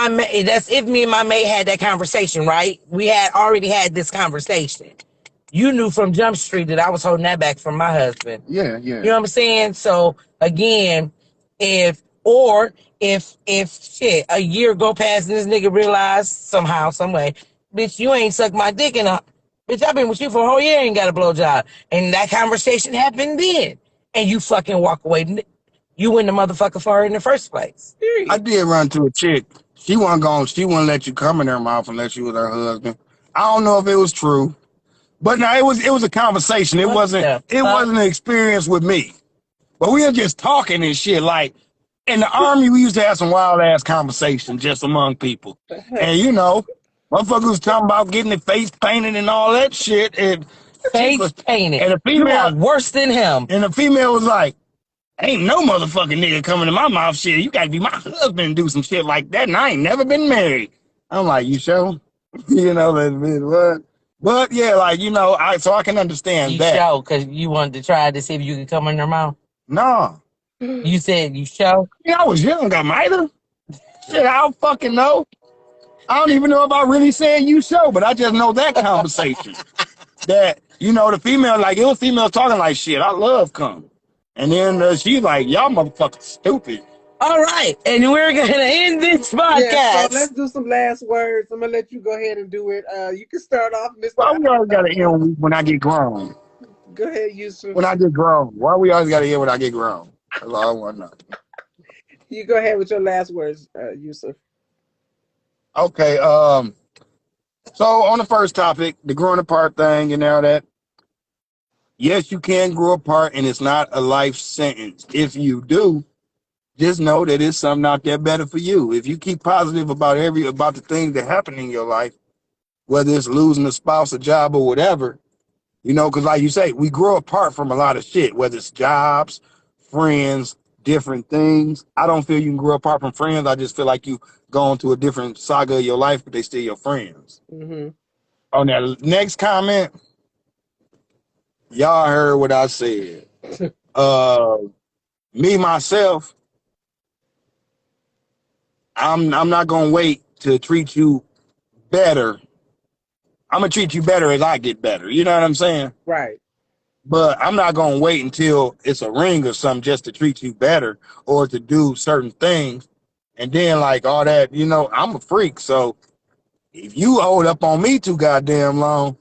my mate had that conversation, right? We had already had this conversation. You knew from Jump Street that I was holding that back from my husband. Yeah, You yeah. know what I'm saying? So again, if shit a year go past and this nigga realized somehow, some way, bitch, you ain't sucked my dick in a bitch, I've been with you for a whole year, ain't got a blowjob. And that conversation happened then. And you fucking walk away. You win the motherfucker for her in the first place. I Period. did run to a chick. She wouldn't let you come in her mouth unless you was her husband. I don't know if it was true. But no, it was a conversation. It What wasn't the it fuck? wasn't an experience with me. But we were just talking and shit. Like in the army, we used to have some wild ass conversations just among people. And motherfuckers was talking about getting their face painted and all that shit. And the chick Face was painted. and the You are female worse than him. and the female was like, ain't no motherfucking nigga coming to my mouth shit. You gotta be my husband and do some shit like that. And I ain't never been married. I'm like, you sure? That's what. But yeah, like, so I can understand You that. show because you wanted to try to see if you could come in her mouth. No. You said you show. I was young, I might have. Shit, I don't fucking know. I don't even know if I really said you so, but I just know that conversation. That, the female, like, it was females talking like shit. I love cum. And then she's like, y'all motherfuckers stupid. All right, and we're gonna end this Yeah, so let's podcast. do some last words. I'm gonna let you go ahead and do it. You can start off, Mr. Why we always gotta end when I get grown? Go ahead, Yusuf. When I get grown. Why we always gotta end when I get grown? That's all I want to know. You go ahead with your last words, Yusuf. Okay, so on the first topic, the growing apart thing and all that, yes, you can grow apart and it's not a life sentence. If you do, just know that it's something out there better for you. If you keep positive about the things that happen in your life, whether it's losing a spouse, a job, or whatever, because like you say, we grow apart from a lot of shit, whether it's jobs, friends, different things. I don't feel you can grow apart from friends. I just feel like you go on to a different saga of your life, but they still your friends. Mm-hmm. On that next comment, y'all heard what I said. Me myself, I'm not gonna wait to treat you better. I'm gonna treat you better as I get better. You know what I'm saying? Right. But I'm not gonna wait until it's a ring or something just to treat you better or to do certain things. And then like all that, I'm a freak. So if you hold up on me too goddamn long,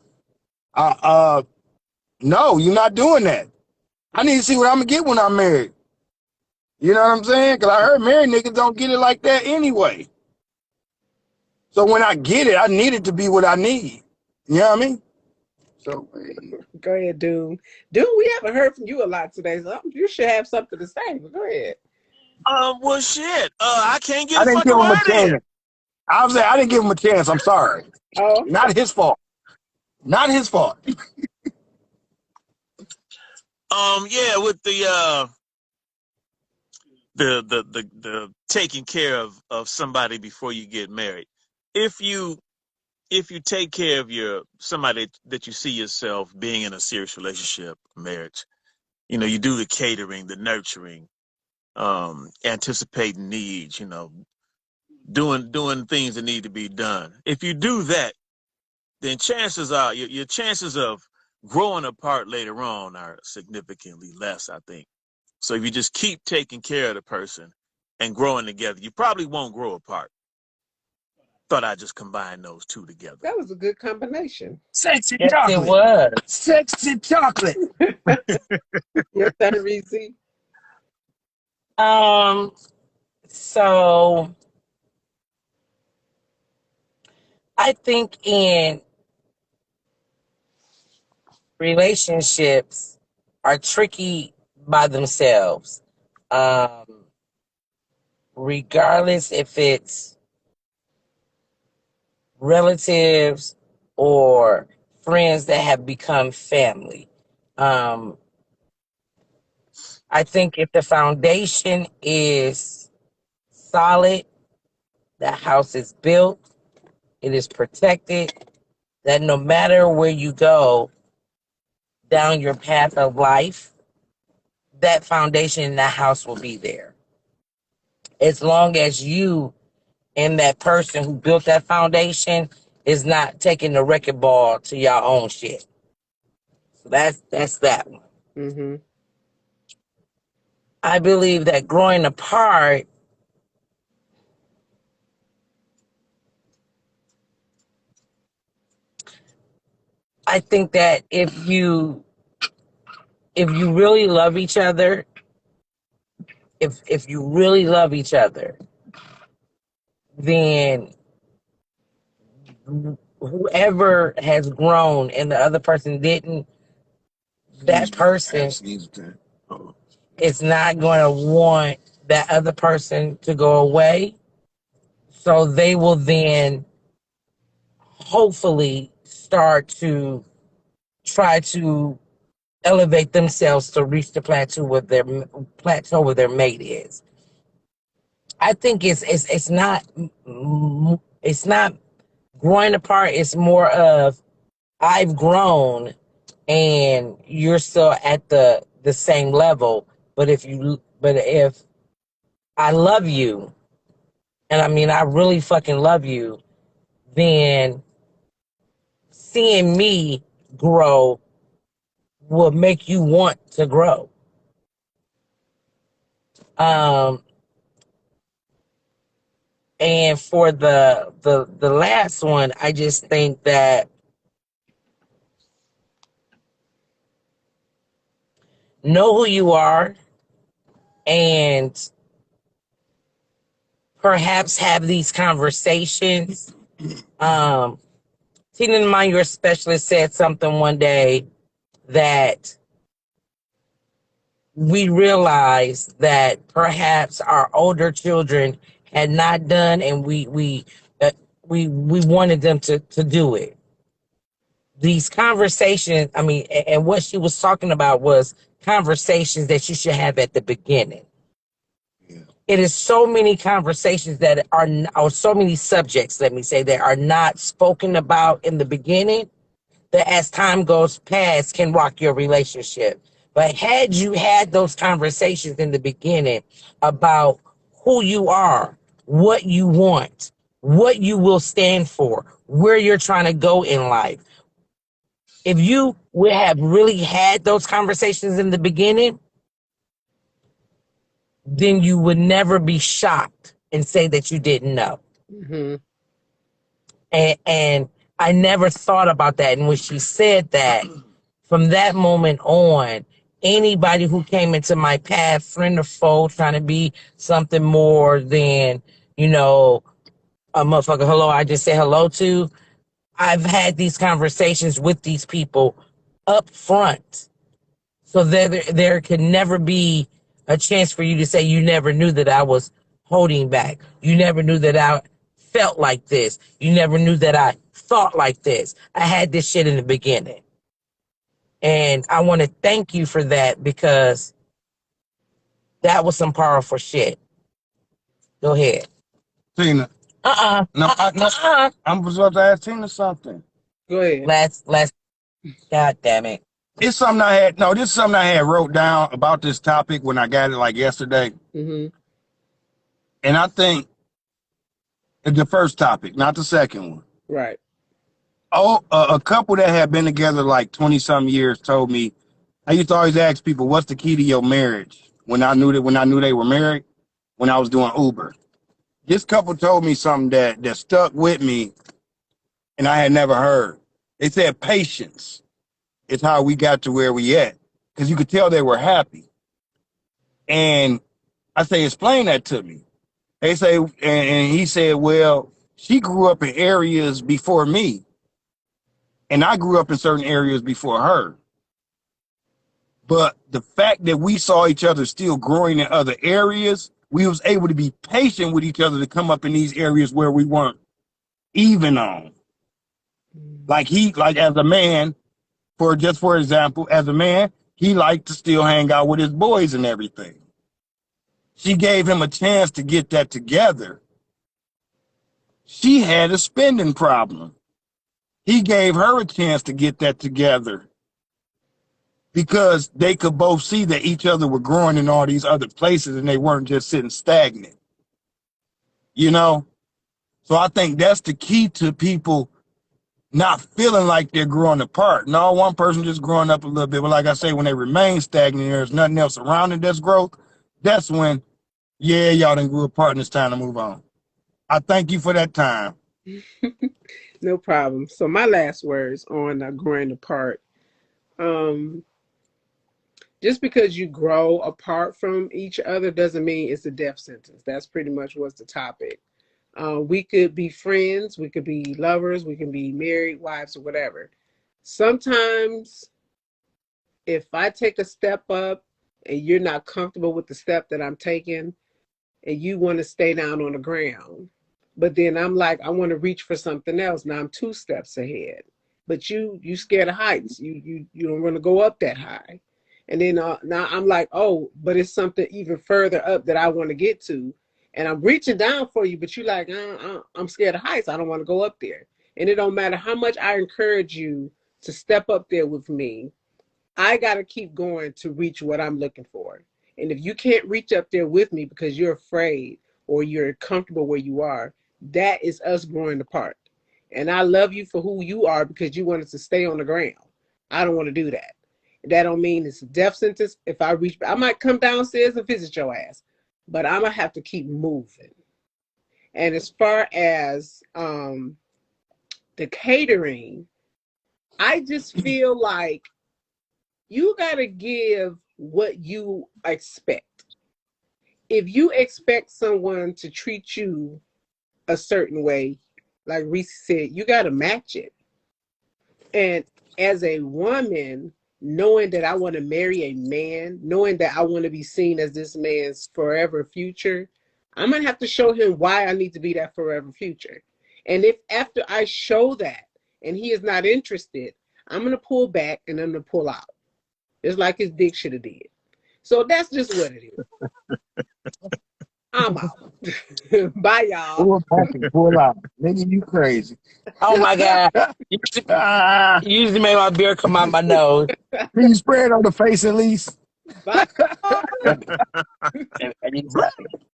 no, you're not doing that. I need to see what I'm gonna get when I'm married. You know what I'm saying? Because I heard married niggas don't get it like that anyway. So when I get it, I need it to be what I need. You know what I mean? So Go ahead, Doom. Doom, we haven't heard from you a lot today, so you should have something to say. But go ahead. Well, shit. I can't get I a didn't give fucking him a word in. chance. I was saying I didn't give him a chance. I'm sorry. Oh, I'm Not his fault. Not his fault. Yeah, with the taking care of somebody before you get married. If you take care of somebody that you see yourself being in a serious relationship, marriage, you do the catering, the nurturing, anticipating needs, doing things that need to be done. If you do that, then chances are your chances of growing apart later on are significantly less, I think. So if you just keep taking care of the person and growing together, you probably won't grow apart. Thought I'd just combine those two together. that was a good combination. Sexy Yes, it chocolate. was. Sexy chocolate. Your turn, Reese. So I think in relationships are tricky by themselves. Um, Regardless if it's relatives or friends that have become family. Um, I think if the foundation is solid, the house is built, it is protected, that no matter where you go down your path of life, that foundation in that house will be there. As long as you and that person who built that foundation is not taking the wrecking ball to your own shit. So that's that one. Mm-hmm. I believe that growing apart, I think that if you really love each other, if you really love each other, then whoever has grown and the other person didn't, that person is not going to want that other person to go away. So they will then hopefully start to try to elevate themselves to reach the plateau where their mate is. I think it's not growing apart. It's more of I've grown and you're still at the same level. But if I love you, and I mean I really fucking love you, then seeing me grow will make you want to grow. And for the last one, I just think that know who you are and perhaps have these conversations. Tina Mind, your specialist, said something one day that we realized that perhaps our older children had not done, and we wanted them to do it. These conversations, I mean, and what she was talking about was conversations that you should have at the beginning. Yeah. It is so many conversations that are, or so many subjects, let me say, that are not spoken about in the beginning, that as time goes past can rock your relationship. But had you had those conversations in the beginning about who you are, what you want, what you will stand for, where you're trying to go in life, if you would have really had those conversations in the beginning, then you would never be shocked and say that you didn't know. Mm-hmm. And I never thought about that. And when she said that, from that moment on, anybody who came into my path, friend or foe, trying to be something more than, you know, a motherfucker hello I just say hello to, I've had these conversations with these people up front. So there can never be a chance for you to say you never knew that I was holding back. You never knew that I felt like this. You never knew that I thought like this. I had this shit in the beginning. And I want to thank you for that, because that was some powerful shit. Go ahead. Tina. No, I'm supposed to ask Tina something. Go ahead. Let's. God damn it. This is something I had wrote down about this topic when I got it like yesterday. Mm-hmm. And I think the first topic, not the second one. Right. Oh, a couple that had been together like 20-some years told me, I used to always ask people, what's the key to your marriage? When I knew they were married, when I was doing Uber. This couple told me something that stuck with me and I had never heard. They said patience is how we got to where we at, because you could tell they were happy. And I say, explain that to me. They say, and he said, well, she grew up in areas before me, and I grew up in certain areas before her. But the fact that we saw each other still growing in other areas, we was able to be patient with each other to come up in these areas where we weren't even on. Like as a man, for example, as a man, he liked to still hang out with his boys and everything. She gave him a chance to get that together. She had a spending problem. He gave her a chance to get that together because they could both see that each other were growing in all these other places and they weren't just sitting stagnant. You know? So I think that's the key to people not feeling like they're growing apart. No, one person just growing up a little bit. But like I say, when they remain stagnant, there's nothing else surrounding this growth. That's when, yeah, y'all done grew apart and it's time to move on. I thank you for that time. No problem. So my last words on growing apart. Just because you grow apart from each other doesn't mean it's a death sentence. That's pretty much what's the topic. We could be friends, we could be lovers, we can be married, wives, or whatever. Sometimes if I take a step up and you're not comfortable with the step that I'm taking and you want to stay down on the ground, but then I'm like, I want to reach for something else. Now I'm 2 steps ahead, but you scared of heights. You don't want to go up that high. And then now I'm like, oh, but it's something even further up that I want to get to. And I'm reaching down for you, but you're like, I'm scared of heights. I don't want to go up there. And it don't matter how much I encourage you to step up there with me. I got to keep going to reach what I'm looking for. And if you can't reach up there with me because you're afraid or you're comfortable where you are, that is us growing apart. And I love you for who you are because you wanted to stay on the ground. I don't want to do that. That don't mean it's a death sentence. If I reach, I might come downstairs and visit your ass, but I'm going to have to keep moving. And as far as the catering, I just feel like you got to give what you expect. If you expect someone to treat you a certain way, like Reese said, you got to match it. And as a woman, knowing that I want to marry a man, knowing that I want to be seen as this man's forever future, I'm going to have to show him why I need to be that forever future. And if after I show that and he is not interested, I'm going to pull back and I'm going to pull out. It's like his dick should have did. So that's just what it is. I'm out. Bye, y'all. Pull back and pull out. Nigga, you crazy. Oh my God. You usually make my beer come out my nose. Can you spray it on the face at least? Bye. And he's laughing.